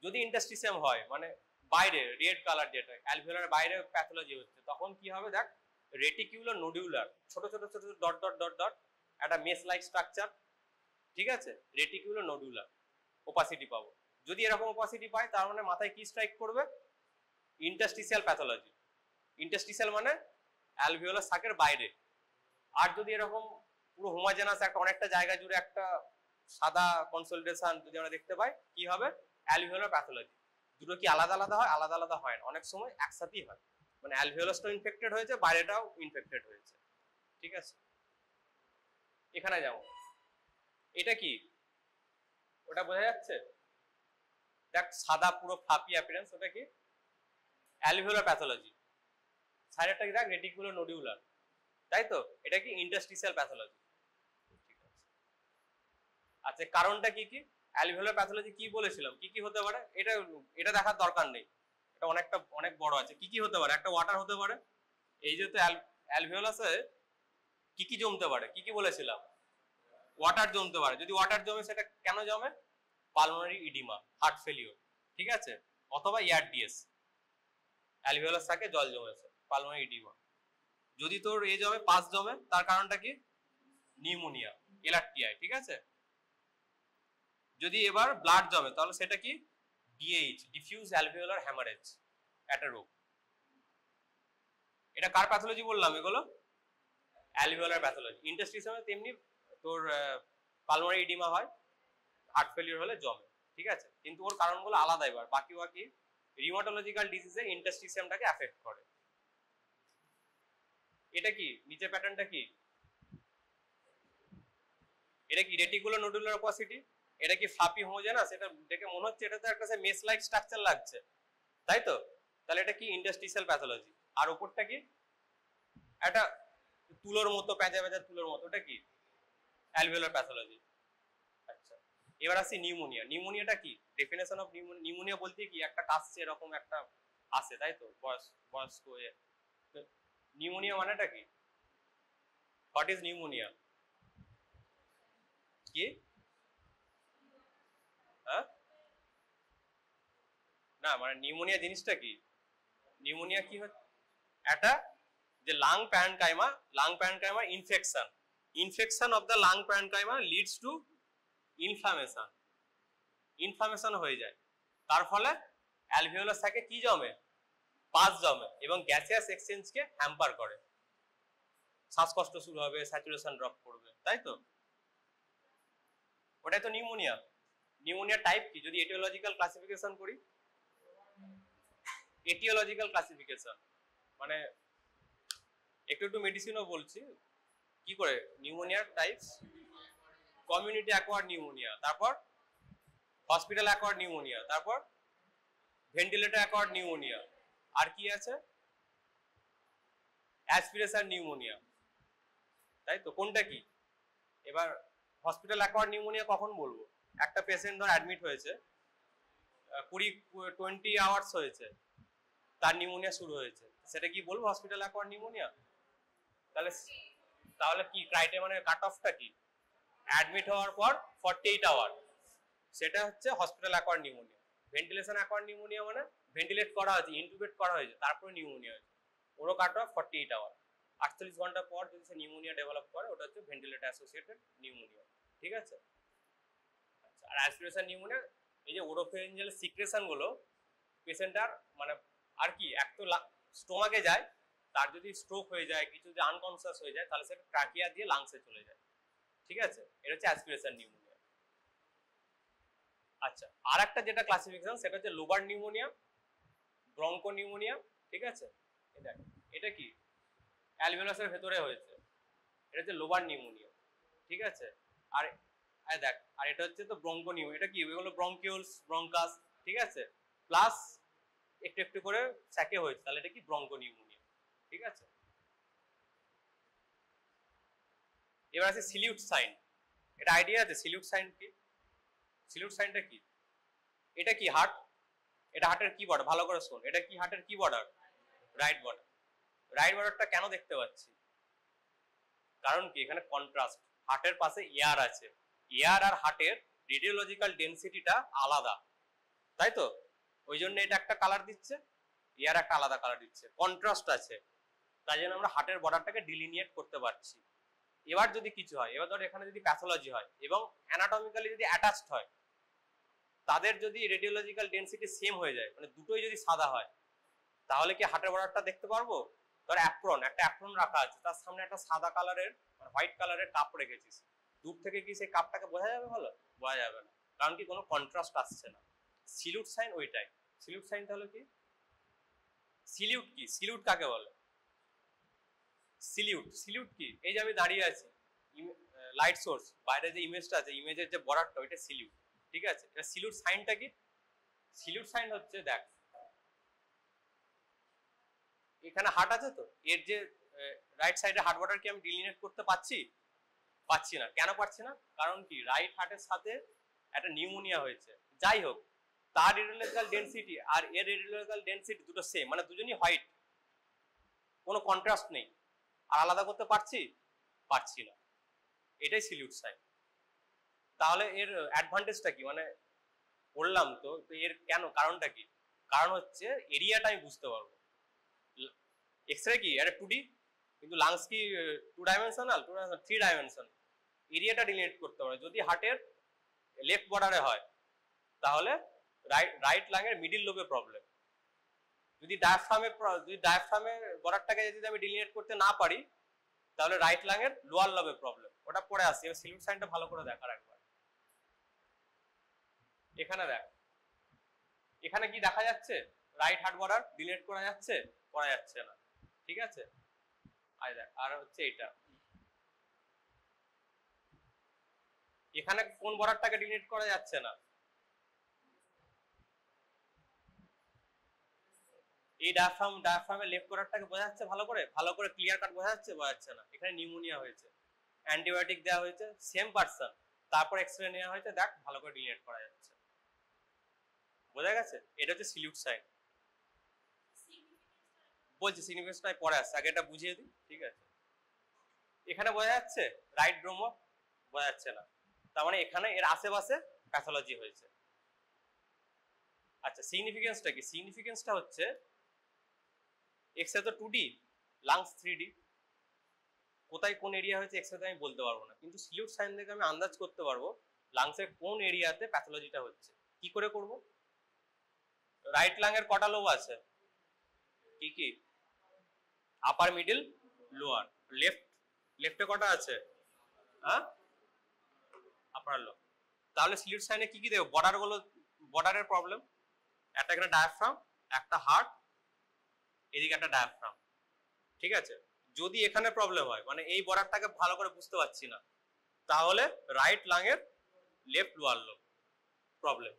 যদি ইন্টারস্টিসিয়াম হয়, মানে বাইরে রেড কালার, যেটা অ্যালভিওলার বাইরে প্যাথোলজি হচ্ছে, তখন কি হবে? দেখ রেটিকিউলার নোডিউলার, ছোট ছোট ছোট ডট ডট ডট ডট, একটা মেস লাইক স্ট্রাকচার, ঠিক আছে, রেটিকিউলার নোডুলার ওপাসিটি পাবো। যদি এরকম ওপাসিটি পাই, তার মানে মাথায় কি স্ট্রাইক করবে? Interstitial pathology. ইন্টারস্টিসিয়াল মানে অ্যালভিওলার সাকের বাইরে। আর যদি এরকম পুরো হোমোজেনাস একটা অনেকটা জায়গা জুড়ে একটা সাদা কনসলিডেশন যদি আমরা দেখতে পাই, কি হবে? Alveolar pathology. দুটো কি আলাদা আলাদা হয়? আলাদা আলাদা হয় না, অনেক সময় একসাথেই হয়, মানে অ্যালভিওলাসটাও ইনফেক্টেড হয়েছে, বাইরেটাও ইনফেক্টেড হয়েছে, ঠিক আছে। এখানে যাও, এটা কি? ওটা বোঝা যাচ্ছে? দেখ সাদা পুরো ফ্লাফি অ্যাপিয়ারেন্স, ওটা কি? Alveolar pathology. সাইডেরটা কি? দেখ রেটিকুলার নোডিউলার, তাই তো। এটা কি? ইন্টারস্টিসিয়াল প্যাথোলজি, ঠিক আছে। আচ্ছা, কারণটা কি কি? অ্যালভিওলার প্যাথোলজি কি বলেছিলাম কি কি হতে পারে? এটা এটা দেখার দরকার নেই, এটা অনেক বড় আছে। কি কি হতে পারে? একটা ওয়াটার হতে পারে, এই যেহেতু অ্যালভিওলাসে কি কি জমতে পারে, কি কি বলেছিলাম? ওয়াটার জমতে পারে, যদি ওয়াটার জমে সেটা কেন জমে? পালমোনারি ইডিমা, হার্ট ফেলিওর, ঠিক আছে, অথবা এআরডিএস, অ্যালভিওলাস থাকে জল জমেছে, পালমোনারি ইডিমা। যদি তোর জমে, পাস জমে, তার কারণটা কি? নিউমোনিয়া, এলআরটিআই, ঠিক আছে। যদি এবার ব্লাড জমে তাহলে সেটা কি? ডিএইচ, ডিফিউজ অ্যালভিওলার হ্যামারেজ, একটা রোগ। এটা কার প্যাথোলজি বললাম? এগুলো অ্যালভিওলার প্যাথোলজি। ইন্টারস্টিসিয়ামে তেমনি তোর পালমোনারি ইডিমা হয়, হার্ট ফেলিওর হলে জমে, ঠিক আছে, কিন্তু ওর কারণগুলো আলাদা। এবার বাকি রিউমাটোলজিক্যাল ডিজিজে ইন্টারস্টিসিয়ামটাকে এফেক্ট করে। এটা কি নিচে প্যাটার্নটা কি? এটা কি রেটিকুলার নোডুলার অপাসিটি? এটা কি ফ্লাপি হোমোজেনাস? এটা দেখে মনে হচ্ছে এটা তো একটা মেস লাইক স্ট্রাকচার লাগছে, তাই তো? তাহলে এটা কি? Interstitial pathology. আর উপরটা কি? একটা তুলোর মতো, প্যাঁচা প্যাঁচা তুলোর মতো, ওটা কি? Alveolar pathology. আচ্ছা, এবার আসি নিউমোনিয়া। নিউমোনিয়াটা কি? Definition of pneumonia. নিউমোনিয়া বলতে কি? একটা কাশছে, এরকম একটা আসে, তাই তো? বয়স্ক হয়ে। নিউমোনিয়া মানেটা কি? What is pneumonia? কি? হ্যাঁ, না মানে নিউমোনিয়া জিনিসটা কি? নিউমোনিয়া কি হচ্ছে? একটা যে lung parenchyma infection of the lung parenchyma leads to inflammation হয়ে যায়। তার ফলে অ্যালভিওলাস থেকে কি জমে? পাস জমে এবং গ্যাসিয়াস এক্সচেঞ্জকে হ্যাম্পার করে। শ্বাসকষ্ট শুরু হবে, স্যাচুরেশন ড্রপ করবে, তাই তো? ওটাই তো নিউমোনিয়া। নিউমোনিয়া টাইপ কি যদি এটিওলজিক্যাল ক্লাসিফিকেশন করি? এটিওলজিক্যাল ক্লাসিফিকেশন মানে একটু মেডিসিনও বলছি কি করে। নিউমোনিয়ার টাইপস: কমিউনিটি অ্যাকোয়ার্ড নিউমোনিয়া, তারপর হসপিটাল অ্যাকোয়ার্ড নিউমোনিয়া, তারপর ভেন্টিলেটর অ্যাকোয়ার্ড নিউমোনিয়া, আর কি আছে? অ্যাসপিরেশন নিউমোনিয়া, তাই তো? কোনটা কি? এবার হসপিটাল অ্যাকোয়ার্ড নিউমোনিয়া কখন বলবো? একটা পেশেন্ট ধর অ্যাডমিট হয়েছে, 20 আওয়ার্স হয়েছে, তার নিউমোনিয়া শুরু হয়েছে, সেটা কি বলবো? Hospital acquired pneumonia. তাহলে কি ক্রাইটেরিয়া, মানে কাট অফটা কি? অ্যাডমিট হওয়ার পর 48 আওয়ার, সেটা হচ্ছে hospital acquired pneumonia. Ventilation acquired pneumonia মানে ভেন্টিলেট করা হয়েছে, ইনটিউবেট করা হয়েছে, তারপরে নিউমোনিয়া হয়েছে, ওরও কাট অফ 48 আওয়ার। 48 ঘন্টা পর যদি সে নিউমোনিয়া ডেভেলপ করে, ওটা হচ্ছে ভেন্টিলেটর অ্যাসোসিয়েটেড নিউমোনিয়া, ঠিক আছে। আচ্ছা, আর অ্যাসপিরেশন নিউমোনিয়া এই যে ওরোফেরিঞ্জিয়াল সিক্রেশন গুলো পেশেন্টার মানে আর কি, এক তো স্টোমাকে যায়, তার যদি স্ট্রোক হয়ে যায়, কিছু যদি আনকনসিয়াস হয়ে যায়, তাহলে সেটা ট্রাকিয়া দিয়ে লাংসে চলে যায়, ঠিক আছে। এটা হচ্ছে অ্যাসপিরেশন নিউমোনিয়া। আচ্ছা, আর একটা যেটা ক্লাসিফিকেশন সেটা হচ্ছে লোবার নিউমোনিয়া, ব্রঙ্কো নিউমোনিয়া, ঠিক আছে। এটা কি? অ্যালভিওলাসের ভেতরে হয়েছে, এটা হচ্ছে লোবার নিউমোনিয়া, ঠিক আছে। আর দেখ, আর এটা হচ্ছে তো ব্রঙ্কো নিউমোনিয়া। এটা কি? এগুলো ব্রঙ্কিউলস, ব্রঙ্কাস, ঠিক আছে, প্লাস একটু করে স্যাকে হয়েছে, তাহলে এটা কি? ব্রঙ্কো নিউমোনিয়া, ঠিক আছে। এবার আছে সিলিউট সাইন। এটা আইডিয়া আছে সিলিউট সাইন কি? সিলিউট সাইনটা কি? এটা কি? হার্ট, এটা হার্টের কি বর্ডার? ভালো করে শোন, এটা কি হার্টের কি বর্ডার? Right border. রাইট বর্ডারটা কেন দেখতে পাচ্ছি? কারণ কি? এখানে কন্ট্রাস্ট, হার্টের পাশে এয়ার আছে, এয়ার আর হার্টের রেডিওলজিক্যাল ডেনসিটিটা আলাদা, তাই তো? ওই জন্য এটা একটা কালার দিচ্ছে, এয়ার একটা আলাদা কালার দিচ্ছে, কন্ট্রাস্ট আছে, তাই জন্য আমরা হার্টের বর্ডারটাকে ডিলিনিয়েট করতে পারছি। এবার যদি কিছু হয়, এবার ধর এখানে যদি প্যাথোলজি হয় এবং অ্যানাটমিক্যালি যদি অ্যাটাচড হয়, তাদের যদি রেডিওলজিক্যাল ডেনসিটি সেম হয়ে যায়, মানে দুটোই যদি সাদা হয়, তাহলে কি হার্টের বর্ডারটা দেখতে পারবো? ধর একটা অ্যাপ্রন রাখা আছে, তার সামনে একটা সাদা কালারের মানে হোয়াইট কালারের কাপ রেখেছিস, দূর থেকে কি সেই কাপটাকে বোঝা যাবে? ভালো বোঝা যাবে না, কারণ কি? কোনো কন্ট্রাস্ট আসছে না। সিলিউট সাইন ওইটাই। সিলিউট সাইন তাহলে কি? সিলিউট কি? সিলিউট কাকে বলে? সিলিউট কি? এই যে আমি দাঁড়িয়ে আছি, লাইট সোর্স, বাইরে যে ইমেজটা আছে, ইমেজের যে বর্ডারটা, ওইটা সিলিউট, ঠিক আছে। এটা সিলিউট সাইনটা কি? সিলিউট সাইন হচ্ছে, দেখ এখানে হার্ট আছে তো, এর যে রাইট সাইডে হার্ট বর্ডার কি আমি ডিলিনেট করতে পারছি না। কেন পারছি না? কারণ কি? রাইট হার্টের সাথে একটা নিউমোনিয়া হয়েছে, যাই হোক, তার রেডিওলজিক্যাল ডেনসিটি আর এর রেডিওলজিক্যাল ডেনসিটি দুটো সেম, মানে দুজনই হোয়াইট, কোনো কন্ট্রাস্ট নেই, আর আলাদা করতে পারছি না। এটাই সিলিউট সাইন। তাহলে এর অ্যাডভান্টেজটা কি, মানে বললাম তো এর কেন, কারণটা কি? কারণ হচ্ছে এরিয়াটা আমি বুঝতে পারবো। এক্সরে কি এটা 2D, কিন্তু লাংস কি 2 ডাইমেনশনাল, 3 ডাইমেনশন। এরিয়াটা ডিলিনেট করতে পারে। যদি হার্টের লেফট বর্ডারে হয় তাহলে রাইট লাংয়ের মিডিল লোবে প্রবলেম। যদি ডায়াফ্রামের বর্ডারটাকে যদি আমি ডিলিনেট করতে না পারি তাহলে রাইট লাংয়ের লোয়ার লোবে প্রবলেম। ওটা পরে আসছে, এবার সিলিউট সাইনটা ভালো করে দেখার একবার। এখানে দেখ, এখানে কি দেখা যাচ্ছে? রাইট হার্ট বর্ডার ডিলিনেট করা যাচ্ছে? করা যাচ্ছে না, ঠিক আছে। আর হচ্ছে এটা, এখানে কোন বর্ডারটাকে ডিলিনেট করা যাচ্ছে না? এই ডায়াফ্রামের লেফট বর্ডারটাকে বোঝা যাচ্ছে ভালো করে ক্লিয়ার কাট বোঝা যাচ্ছে না। এখানে নিউমোনিয়া হয়েছে, অ্যান্টিবায়োটিক দেওয়া হয়েছে, সেম পারসন, তারপর এক্সরে নেওয়া হয়েছে, দেখ ভালো করে ডিলিনেট করা যাচ্ছে। বোঝা গেছে? এটা হচ্ছে সিলিউট সাইন। বলছি সিগনিফিকেন্সটা পরে আসছে, আগে এটা বুঝিয়ে দিই, ঠিক আছে। এখানে বোঝা যাচ্ছে রাইট ব্রোমো, বোঝা যাচ্ছে না, তার মানে এখানে এর আশেপাশে প্যাথোলজি হয়েছে। আচ্ছা, সিগনিফিকেন্সটা কি? সিগনিফিকেন্সটা হচ্ছে এক্সরে তো 2D, লাংস 3D। কোথায় কোন এরিয়া হয়েছে এক্সরে আমি বলতে পারবো না, কিন্তু সিলিউট সাইন থেকে আমি আন্দাজ করতে পারবো লাংসের কোন এরিয়াতে প্যাথোলজিটা হচ্ছে। কি করে করব? রাইট লাংয়ের কটা লোব আছে? কি কি? আপার, মিডল, লোয়ার। লেফটে কটা আছে? হ্যাঁ, আপার লোব। তাহলে সিলিউট সাইনে কি কি দেবো? বর্ডারের প্রবলেম, একটা এখানে ডায়াফ্রাম, একটা হার্ট, এদিকে একটা ডায়াফ্রাম, ঠিক আছে। যদি এখানে প্রবলেম হয়, মানে এই বর্ডারটাকে ভালো করে বুঝতে পারছি না, তাহলে রাইট লাংয়ের লেফট লোয়ার লোব প্রবলেম।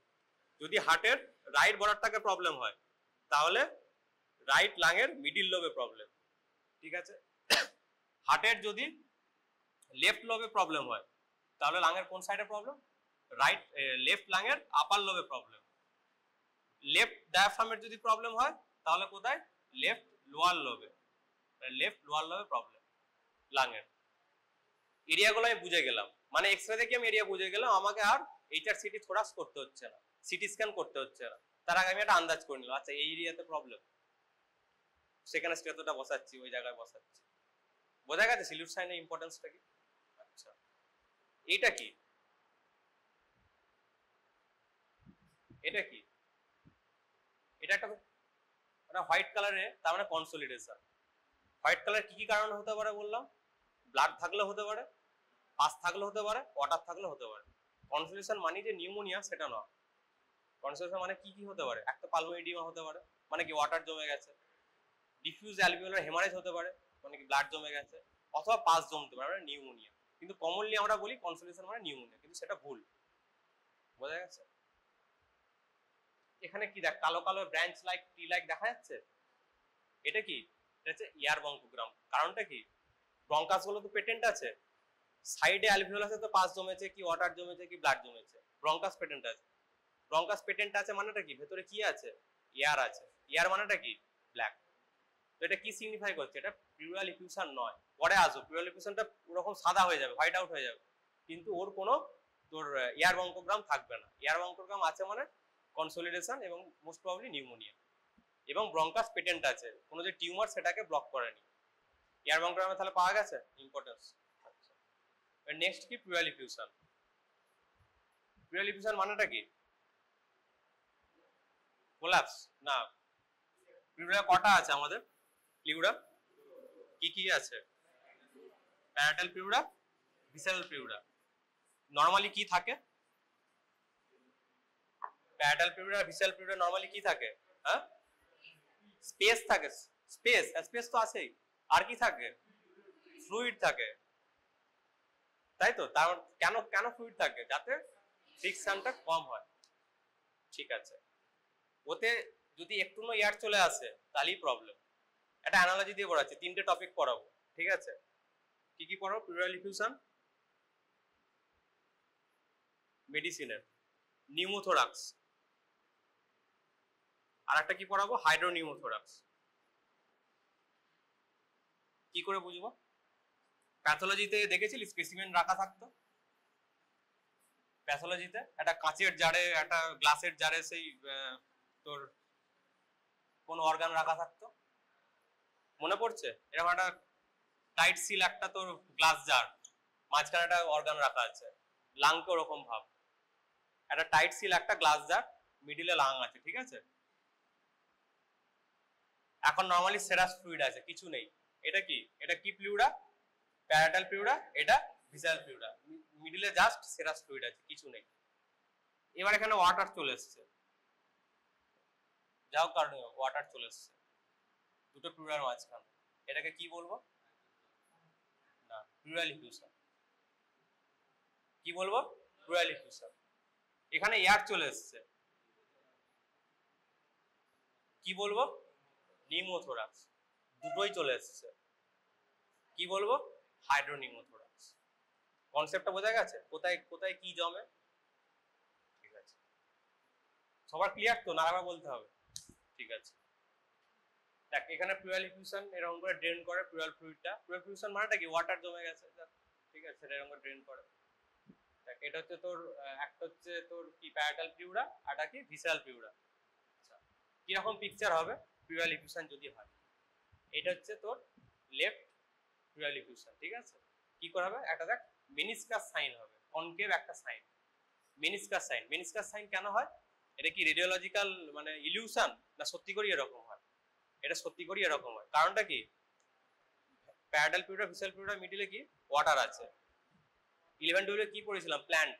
যদি হার্টের রাইট বর্ডারটাকে প্রবলেম হয় তাহলে রাইট লাংয়ের মিডিল লোবে প্রবলেম, ঠিক আছে। হার্টের যদি লেফট লোবে প্রবলেম হয় তাহলে লাংয়ের কোন সাইডে প্রবলেম? লেফট লাংয়ের আপার লোবে প্রবলেম। লেফট ডায়াফ্রামের যদি প্রবলেম হয় তাহলে কোথায়? লেফট লোয়ার লোবে প্রবলেম লাংয়ের। এরিয়াগুলো আমি বুঝে গেলাম, মানে এক্সরে দেখে আমি এরিয়া বুঝে গেলাম, আমাকে আর এইচআর সিটি থোরাস করতে হচ্ছে না, সিটি স্ক্যান করতে হচ্ছে না। তার আগে আমি একটা আন্দাজ করে নিলাম, আচ্ছা এই এরিয়াতে প্রবলেম, সেখানে স্টেথোটা বসাচ্ছি, ওই জায়গায় বসাচ্ছি। বোঝা গেছে সিলিউট সাইনের ইম্পর্টেন্সটা কি? আচ্ছা, এটা কি? এটা কি? এটা একটা হোয়াইট কালারে, তার মানে কনসোলিডেশন। হোয়াইট কালার কি কি কারণে হতে পারে বললাম? ব্লাড থাকলে হতে পারে, পাস থাকলে হতে পারে, ওয়াটার থাকলে হতে পারে। কনসোলিডেশন মানে যে নিউমোনিয়া সেটা নয়। কনসোলিডেশন মানে কি কি হতে পারে? একটা পালমোনারি এডিমা হতে পারে, মানে কি ওয়াটার জমে গেছে। ডিফিউজ অ্যালভিওলার হেমারেজ হতে পারে, মানে কি ব্লাড জমে গেছে, অথবা পাস জমতে পারে, মানে নিউমোনিয়া। কিন্তু কমনলি আমরা বলি কনসোলিডেশন মানে নিউমোনিয়া, কিন্তু সেটা ভুল। বোঝা গেছে? এখানে কি দেখ, কালো কালো ব্রাঞ্চ লাইক টি লাইক দেখা যাচ্ছে, এটা কি? এটা হচ্ছে এয়ার ব্রঙ্কোগ্রাম। কারণটা কি? ব্রঙ্কাস গুলো তো পেটেন্ট আছে, সাইডে অ্যালভিওলাসে তো পাস জমেছে, কি ওয়াটার জমেছে, কি ব্লাড জমেছে, ব্রঙ্কাস পেটেন্ট আছে। ব্রঙ্কাস পেটেন্ট আছে মানেটা কি? ভেতরে কি আছে? এয়ার আছে। এয়ার মানেটা কি? ব্ল্যাক। তো এটা কি সিগনিফাই করছে? এটা প্লুরাল ইফিউশন নয়। পরে আসো, প্লুরাল ইফিউশনটা ওরকম সাদা হয়ে যাবে, হোয়াইট আউট হয়ে যাবে, কিন্তু ওর কোনো তোর এয়ার ব্রঙ্কোগ্রাম থাকবে না। এয়ার ব্রঙ্কোগ্রাম আছে মানে কনসোলিডেশন এবং মোস্ট প্রবাবলি নিউমোনিয়া, এবং ব্রঙ্কাস পেটেন্ট আছে, কোনো যে টিউমার সেটাকে ব্লক করেনি। এয়ার ব্রঙ্কোগ্রামে তাহলে পাওয়া গেছে ইম্পর্টেন্স। আচ্ছা, নেক্সট কি? Pleural effusion. প্লুরাল ইফিউশন মানেটা কি? কোলাপস না। প্লুরা কটা আছে আমাদের? প্লুরা কি কি আছে? Parietal pleura, visceral pleura. Normally কি থাকে? Parietal pleura, visceral pleura normally কি থাকে? হ্যাঁ, স্পেস থাকে। স্পেস তো আছেই, আর কি থাকে? ফ্লুইড থাকে, তাই তো। তার কেন কেন ফ্লুইড থাকে? যাতে ফ্রিকশনটা কম হয়, ঠিক আছে। ওতে যদি একটু এয়ার চলে আসে তাহলেই প্রবলেম। একটা অ্যানালজি দিয়ে পড়াচ্ছি, 3টে টপিক পড়াবো, ঠিক আছে। কি কি পড়াবো? প্লুরাল ইফিউশন, মেডিসিনের, নিউমোথোরাক্স, আর একটা কি পড়াবো? হাইড্রোনিউমোথোরাক্স। কি করে বুঝবো? প্যাথোলজিতে দেখেছিলি স্পেসিমেন রাখা থাকতো, প্যাথোলজিতে একটা কাঁচের জারে, একটা গ্লাসের জারে সেই তোর কোন অর্গান রাখা থাকতো, মনে পড়ছে? এরকম একটা টাইট সিল একটা তোর গ্লাস জার, মাঝখানে একটা অর্গান রাখা আছে, লাংকে ওরকম ভাব, একটা টাইট সিল একটা গ্লাস জার, মিডিলে লাং আছে, ঠিক আছে? এখন নর্মালি সেরাস ফ্লুইড আছে, কিছু নেই। এটা কি? এটা কি প্লিউরা? প্যারাটাল প্লিউরা, এটা ভিসাল প্লিউরা, মিডিলে জাস্ট সেরাস ফ্লুইড আছে, কিছু নেই। এবার এখানে ওয়াটার চলে এসছে, যাও কারণে ওয়াটার চলে এসছে দুটো প্লিউরার মাঝখানে, এটাকে কি বলবো? না, প্লুরাল ইফিউশন। কি বলবো? Pleural effusion. এখানে এয়ার চলে এসছে, কি বলবো? নিউমোথোরাক্স। দুটোই চলে এসছে, কি বলবো? হাইড্রোনিউমোথোরাক্স। কনসেপ্টটা বোঝা গেছে? কোথায় কোথায় কি জমে? ঠিক আছে, সবার ক্লিয়ার তো? না আবার বলতে হবে? ঠিক আছে, দেখ এখানে প্লুরাল ইফিউশন এরকম করে ড্রেন করে প্লুরাল ফ্লুইডটা। প্লুরাল ইফিউশন মানেটা কি? ওয়াটার জমে গেছে, ঠিক আছে, সেটা এরকম করে ড্রেন করে। দেখ এটা হচ্ছে তোর একটা হচ্ছে তোর কি প্যারাটাল প্লিউরা, আরটা কি ভিসারাল প্লিউরা। আচ্ছা, কি রকম পিকচার হবে প্লুরাল ইফিউশন যদি হয়? এটা হচ্ছে তোর লেফট প্লুরাল ইফিউশন, ঠিক আছে? কি করে হবে? একটা দেখ মেনিসকাস সাইন হবে, কনকেভ একটা sign, meniscus sign. Meniscus sign কেন হয়? এটা কি রেডিওলজিক্যাল মানে ইলিউশন, না সত্যি করে এরকম হয়? এটা সত্যি করে এরকম হয়। কারণটা কি? প্যারাটাল প্লিউরা ভিসারাল প্লিউরা মিডিলে কি ওয়াটার আছে। 11-12 কি পড়েছিলাম? প্ল্যান্ট।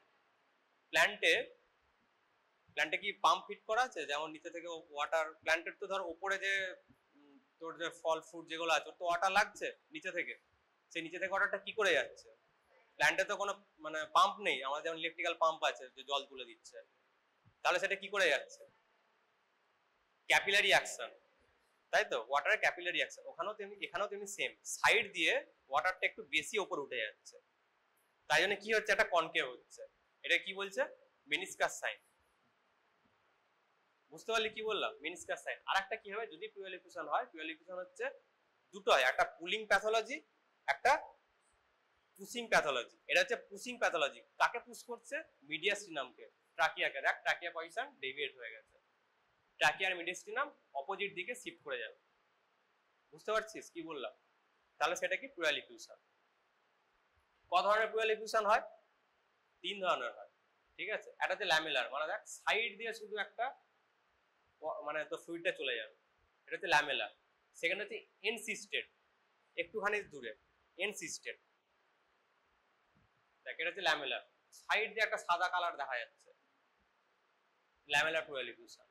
প্ল্যান্টে কি পাম্প ফিট করা আছে, যেমন নিচে থেকে ওয়াটার, প্ল্যান্টের তো ধর উপরে যে তোর যে ফল ফ্রুট যেগুলো আছে তো ওয়াটার লাগছে নিচে থেকে, সেই নিচে থেকে ওয়াটারটা কি করে যাচ্ছে? প্ল্যান্টে তো কোনো মানে পাম্প নেই, আমাদের যেমন ইলেকট্রিক্যাল পাম্প আছে যে জল তুলে দিচ্ছে, তাহলে সেটা কি করে যাচ্ছে? ক্যাপিলারি অ্যাকশন, তাই তো? ওয়াটারের ক্যাপিলারি অ্যাকশন। ওখানেও তেমনি, এখানেও তেমনি সেম, সাইড দিয়ে ওয়াটারটা একটু বেশি উপরে উঠে যাচ্ছে, তাই জন্য কি হচ্ছে? একটা কনকেভ হচ্ছে। এটা কি বলছে? Meniscus sign. বুঝতে পারলি কি বললাম? Meniscus sign. আর একটা কি হবে যদি প্লুরাল ইফিউশন হয়? প্লুরাল ইফিউশন হচ্ছে দুটো হয়, একটা পুলিং প্যাথোলজি, একটা পুশিং প্যাথোলজি। এটা হচ্ছে পুশিং প্যাথোলজি। কাকে পুশ করছে? মিডিয়াস্টিনামকে, ট্রাকিয়াকে। দেখ ট্রাকিয়া পজিশন ডেভিয়েট হয়ে গেছে, ট্রাকিয়ার মিডিয়াস্টিনাম অপোজিট দিকে শিফট করে যাবে। বুঝতে পারছিস কি বললাম? তাহলে সেটা কি প্লুরাল ইফিউশন। ক ধরনের প্লুরাল ইফিউশন হয়? 3 ধরনের হয়, ঠিক আছে? একটা হচ্ছে ল্যামেলার, মানে দেখ সাইড দিয়ে শুধু একটা মানে তো ফ্লুইডটা চলে যাবে, এটা হচ্ছে ল্যামেলার। সেকেন্ড হচ্ছে এনসিস্টেড, একটুখানি দূরে, এনসিস্টেড। দেখ এটা হচ্ছে ল্যামেলার, সাইড দিয়ে একটা সাদা কালার দেখা যাচ্ছে, ল্যামেলার প্লুরাল ইফিউশন।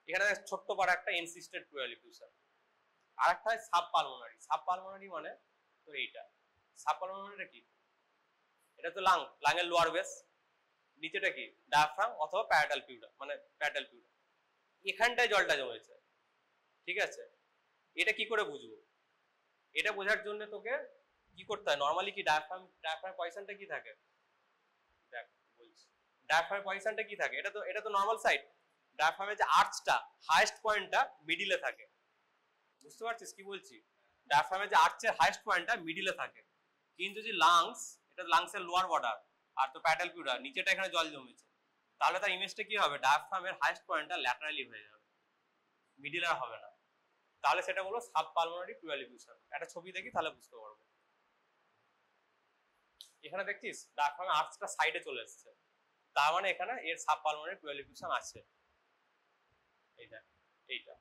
এখানে ছোট্ট পাড়া একটা এনসিস্টেড প্লুরাল ইফিউশন। আর একটা হয় সাব পালমোনারি। সাব পালমোনারি মানে তো এইটা। সাব পালমোনারিটা কি? এটা তো লাং, লাংয়ের লোয়ার বেস, নিচেটা কি ডায়াফ্রাম অথবা প্যারাটাল প্লিউরা, মানে প্যারাটাল প্লিউরা, এখানটায় জলটা জমেছে, ঠিক আছে? এটা কি করে বুঝবো? এটা বোঝার জন্য তোকে কি করতে হয়? নরমালি কি ডায়াফ্রাম পজিশনটা কি থাকে? দেখ বলছি, ডায়াফ্রাম পজিশনটা কি থাকে? এটা তো নরমাল সাইড। ডায়াফ্রামের যে আর্চটা, হাইয়েস্ট পয়েন্টটা মিডিলে থাকে। বুঝতে পারছিস কি বলছি? ডায়াফ্রামের যে আর্চের হাইয়েস্ট পয়েন্টটা মিডিলে থাকে, কিন্তু যদি লাংস, এটা লাংসের লোয়ার বর্ডার, আর তো প্যারাটাল প্লিউরা নিচেটা, এখানে জল জমেছে, তাহলে তার ইমেজটা কি হবে? ডায়াফ্রামের হাইয়েস্ট পয়েন্টটা ল্যাটারালি হয়ে যাবে, মিডিল আর হবে না। তাহলে সেটা বলবো সাব পালমোনারি প্লুরাল ইফিউশন। একটা ছবি দেখি তাহলে বুঝতে পারবো। এখানে দেখছিস ডায়াফ্রামের আর্চটা সাইডে চলে এসেছে, তার মানে এখানে এর সাব পালমোনারি প্লুরাল ইফিউশন আছে। এইটা এইটা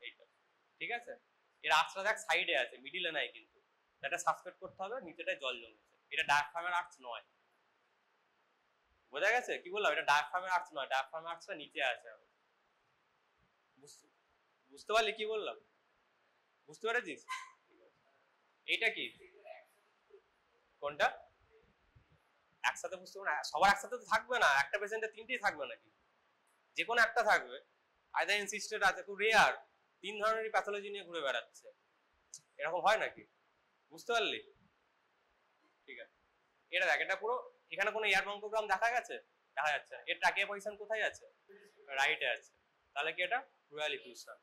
এইটা, ঠিক আছে? এর আর্চটা দেখ সাইডে আছে, মিডিলে নাই, কিন্তু এটা সাসপেক্ট করতে হবে নিচেটায় জল জমেছে। এটা ডায়াফ্রামের আর্চ নয়। বোঝা গেছে কি বললাম? এটা ডায়াফ্রামের আর্চ নয়, ডায়াফ্রামের আর্চটা নিচে আছে। বুঝতে পারলি কি বললাম? বুঝতে পেরেছিস? এইটা কি? কোনটা? একসাথে বুঝতে পারবো না, সবার একসাথে তো থাকবে না, একটা পেশেন্টে 3টেই থাকবে নাকি? যে কোনো একটা থাকবে। আইদার ইনসিস্টেড আছে, খুব রেয়ার 3 ধরনেরই প্যাথোলজি নিয়ে ঘুরে বেড়াচ্ছে, এরকম হয় নাকি? বুঝতে পারলি? ঠিক আছে, এটা দেখ, এটা পুরো, এখানে কোনো এয়ার ব্রঙ্কোগ্রাম দেখা গেছে? দেখা যাচ্ছে। এর ট্রাকিয়া পজিশন কোথায় আছে? রাইটে আছে। তাহলে কি এটা pleural effusion.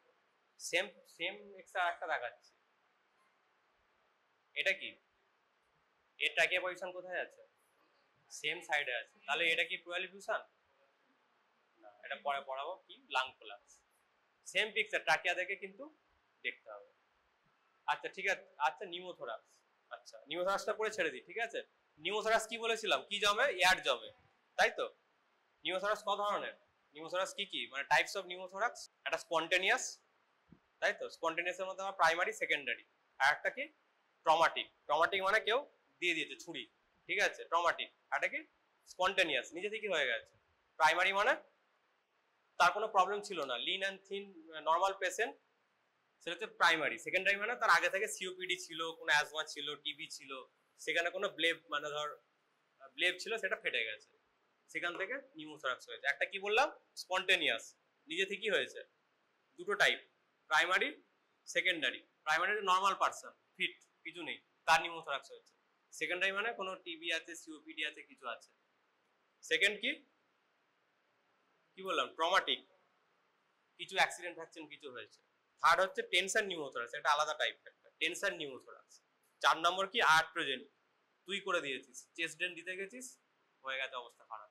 Same same extra একটা দেখাচ্ছি, এটা কি? এর ট্রাকিয়া পজিশন কোথায় আছে? সেম সাইডে আছে, তাহলে এটা কি প্রোয়ালিফিউশন না, এটা পরে পড়াবো কি lung collapse. Same picture trachea দেখে কিন্তু দেখতে হবে। আচ্ছা ঠিক আছে, আচ্ছা নিউমোথোরাক্স, আচ্ছা নিউমোথোরাক্সটা পরে ছেড়ে দিই, ঠিক আছে। নিউমোথোরাক্স কি বলেছিলাম, কি জমে, এয়ার জমে, তাই তো। নিউমোথোরাক্স কত ধরনের, নিউমোথোরাক্স কি কি মানে টাইপস অফ নিউমোথোরাক্স, একটা স্পন্টেনিয়াস, তাই তো, স্পন্টেনিয়াসের মধ্যে আমার প্রাইমারি সেকেন্ডারি, আর একটা কি ট্রমাটিক, ট্রমাটিক মানে কেউ দিয়ে দিয়েছে ছুরি, ঠিক আছে, ট্রমাটিক। একটা কি স্পন্টেনিয়াস, নিজে থেকে হয়ে গেছে। প্রাইমারি মানে তার কোনো প্রবলেম ছিল না, lean and thin normal patient, সেটা হচ্ছে প্রাইমারি। সেকেন্ডারি মানে তার আগে থেকে সিওপিডি ছিল, কোনো অ্যাজমা ছিল, টিবি ছিল, সেখানে কোনো ব্লেব মানে ধর ব্লেব ছিল, সেটা ফেটে গেছে, সেখান থেকে নিউমোথোরাক্স হয়েছে। একটা কি বললাম স্পন্টেনিয়াস, নিজে থেকেই হয়েছে, দুটো type, primary secondary. Primary normal person fit, কিছু নেই, তার নিউমোথোরাক্স হয়েছে। সেকেন্ডারি মানে কোনো টিবি আছে, সিওপিডি আছে, কিছু আছে। সেকেন্ড কি কি বললাম ট্রমাটিক, কিছু অ্যাক্সিডেন্ট ফ্যাক্সিডেন্ট কিছু হয়েছে। থার্ড হচ্ছে টেনশন নিউমোথোরাক্স, এটা আলাদা টাইপ একটা টেনশন নিউমোথোরাক্স। 4 নম্বর কি আর্ট্রোজেনিক, তুই করে দিয়েছিস, চেস্ট ড্রেন দিতে গেছিস, হয়ে গেছে অবস্থা খারাপ,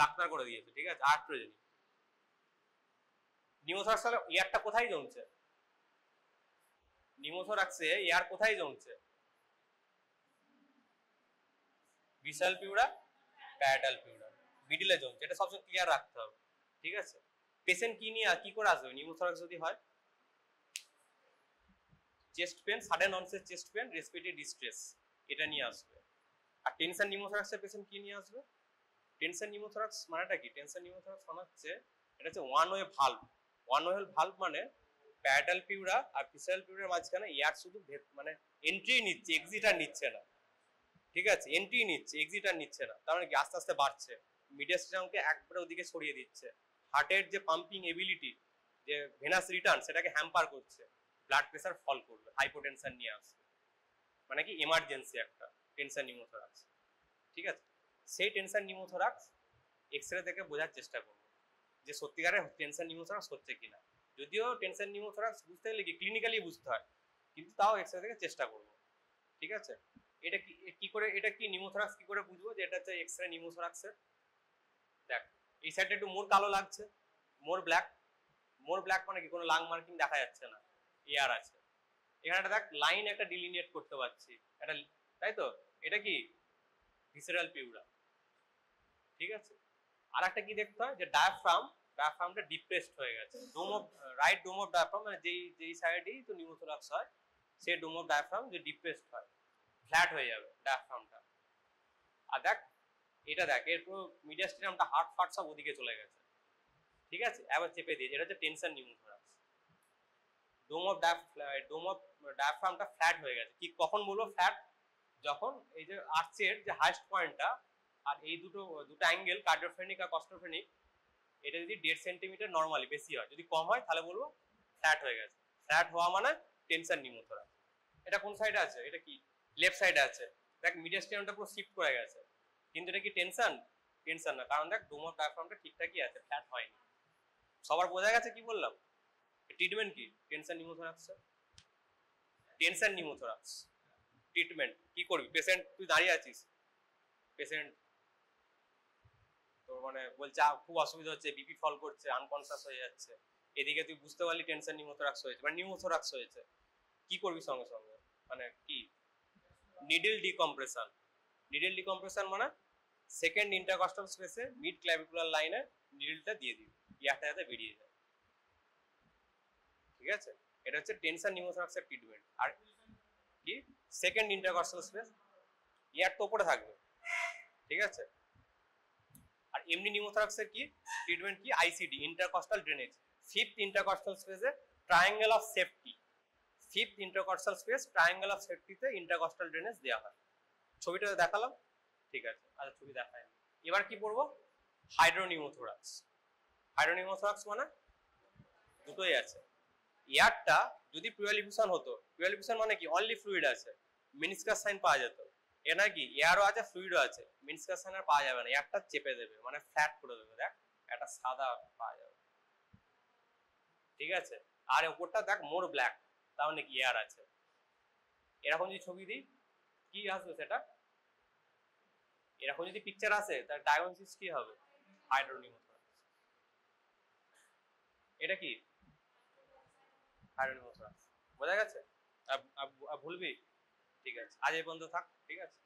ডাক্তার করে দিয়েছে, ঠিক আছে, আর্ট্রোজেনিক। নিউমোথোরাক্স তাহলে এয়ারটা কোথায় জমছে, নিউমোথোরাক্সে এয়ার কোথায় জমছে, ভিসাল পিউরা, প্যারাটাল পিউরা, মিডিলে জমছে, এটা সবসময় ক্লিয়ার রাখতে হবে, ঠিক আছে। পেশেন্ট কি নিয়ে কি করে আসবে নিউমোথোরাক্স যদি হয়, chest pain, sudden onset chest pen, respiratory distress, এটা নিয়ে আসবে। আর টেনশন নিউমোথোরাক্সের পেশেন্ট কি নিয়ে আসবে, টেনশন নিউমোথোরাক্স মানেটা কি, টেনশন নিউমোথোরাক্স মানে হচ্ছে এটা হচ্ছে one way valve. One way valve মানে প্যারাটাল পিউরা আর ভিসাল পিউরার মাঝখানে এয়ার শুধু মানে এন্ট্রি নিচ্ছে, এক্সিট আর নিচ্ছে না, ঠিক আছে, এন্ট্রি নিচ্ছে, এক্সিট আর নিচ্ছে না, তার মানে কি আস্তে আস্তে বাড়ছে, মিডিয়াস্টামকে একবারে ওদিকে সরিয়ে দিচ্ছে, হার্টের যে পাম্পিং এবিলিটি, যে ভেনাস রিটার্ন, সেটাকে হ্যাম্পার করছে, ব্লাড প্রেসার ফল করবে, হাইপোটেনশন নিয়ে আসবে, মানে কি এমার্জেন্সি একটা টেনশন নিউমোথোরাক্স, ঠিক আছে। সেই টেনশন নিউমোথোরাক্স এক্সরে থেকে বোঝার চেষ্টা করবো যে সত্যিকারের টেনশন নিউমোথোরাক্স হচ্ছে কিনা। যদিও টেনশন নিউমোথোরাক্স বুঝতে গেলে কি ক্লিনিক্যালি বুঝতে হয়, কিন্তু তাও এক্সরে থেকে চেষ্টা করবো, ঠিক আছে। এটা কি করে, এটা কি নিউমোথোরাক্স কি করে বুঝবো যে এটা হচ্ছে এক্সরে নিউমোথোরাক্সের। দেখ এই সাইডটা একটু মোর কালো লাগছে, মোর ব্ল্যাক, মোর ব্ল্যাক মানে কি কোনো লাং মার্কিং দেখা যাচ্ছে না, এয়ার আছে। এখানে দেখ লাইন একটা ডিলিনিয়েট করতে পারছি, এটা, তাই তো, এটা কি ভিসেরাল পিউরা, ঠিক আছে। আর একটা কি দেখতে হয় যে ডায়াফ্রাম, ডায়াফ্রামটা ডিপ্রেসড হয়ে গেছে, dome of right dome of diaphragm মানে যেই সাইডেই তো নিউমোথোরাক্স হয়, সেই ডোম অফ ডায়াফ্রাম যে ডিপ্রেসড হয়, ফ্ল্যাট হয়ে যাবে ডায়াফ্রামটা। আর দেখ এটা দেখ এর পুরো মিডিয়াস্টিনামটা হার্ট ফার্ট সব ওদিকে চলে গেছে, ঠিক আছে, এবার চেপে দিয়ে, এটা হচ্ছে টেনশন নিউমোথোরাক্স। ডোম অফ ডায়াফ্রামটা ফ্ল্যাট হয়ে গেছে, কি কখন বলবো ফ্ল্যাট, যখন এই যে আর্চের যে হাইস্ট পয়েন্টটা আর এই দুটো অ্যাঙ্গেল কার্ডিওফ্রেনিক আর কস্টোফ্রেনিক, এটা যদি 1.5 সেন্টিমিটার নর্মালি বেশি হয়, যদি কম হয় তাহলে বলবো ফ্ল্যাট হয়ে গেছে। ফ্ল্যাট হওয়া মানে টেনশন নিউমোথোরাক্স। এটা কোন সাইডে আছে, এটা কি লেফট সাইডে আছে, দেখ মিডিয়াস্টিনামটা পুরো শিফট করে গেছে, কিন্তু এটা কি টেনশন, টেনশন না, কারণ দেখ ডোম অফ ডায়াফ্রামটা ঠিকঠাকই আছে, ফ্ল্যাট হয়নি। সবার বোঝা গেছে কি বললাম। ট্রিটমেন্ট কি tension pneumothorax, tension pneumothorax treatment কি করবি, পেশেন্ট তুই দাঁড়িয়ে আছিস, পেশেন্ট তো মানে বলছে খুব অসুবিধা হচ্ছে, বিপি ফল করছে, আনকনসিয়াস হয়ে যাচ্ছে, এদিকে তুই বুঝতে পারলি টেনশন নিউমোথোরাক্স হয়েছে মানে নিউমোথোরাক্স হয়েছে, কি করবি সঙ্গে সঙ্গে, মানে কি নিডল ডিকম্প্রেশন। নিডল ডিকম্প্রেশন মানে সেকেন্ড ইন্টারকস্টাল স্পেসে মিড ক্ল্যাভিকুলার লাইনে নিডলটা দিয়ে দিবি, ইয়ারটা যাতে বেরিয়ে যায়, ঠিক আছে। এটা হচ্ছে টেনশন নিউমোথোরাক্সের ট্রিটমেন্ট। আর কি সেকেন্ড ইন্টারকস্টাল স্পেস, ইয়ার তো উপরে থাকবে, ঠিক আছে। আর এমনি নিউমোথোরাক্সের কি ট্রিটমেন্ট, কি ICD, intercostal drainage, fifth intercostal স্পেসে triangle of safety, fifth intercostal space triangle of সেফটিতে ইন্টারকস্টাল ড্রেনেজ দেওয়া হয়। ছবিটা দেখালাম, ঠিক আছে, আচ্ছা ছবি দেখায়। এবার কি পড়বো, হাইড্রোনিউমোথোরাক্স। হাইড্রোনিউমোথোরাক্স মানে দুটোই আছে, এয়ারটা যদি প্রিওলিফিউশন হতো, প্রিওলিফিউশন মানে কি অনলি ফ্লুইড আছে, মেনিসকাস সাইন পাওয়া যেত, এটা কি এয়ারও আছে ফ্লুইডও আছে, মেনিসকাস সাইন আর পাওয়া যাবে না, এয়ারটা চেপে দেবে মানে ফ্ল্যাট করে দেবে, দেখ একটা সাদা পাওয়া যাবে, ঠিক আছে। আর উপরটা দেখ মোর ব্ল্যাক, তার মানে কি এয়ার আছে। এরকম যদি ছবি দিই কি আসবে সেটা, এরকম যদি পিকচার আসে তাহলে ডায়াগনোসিস কি হবে? হাইড্রোনিমোথরাক্স। এটা কি? হাইড্রোনিমোথরাক্স। বোঝা গেছে? ভুলবি? ঠিক আছে, আজ এই পর্যন্ত থাক, ঠিক আছে।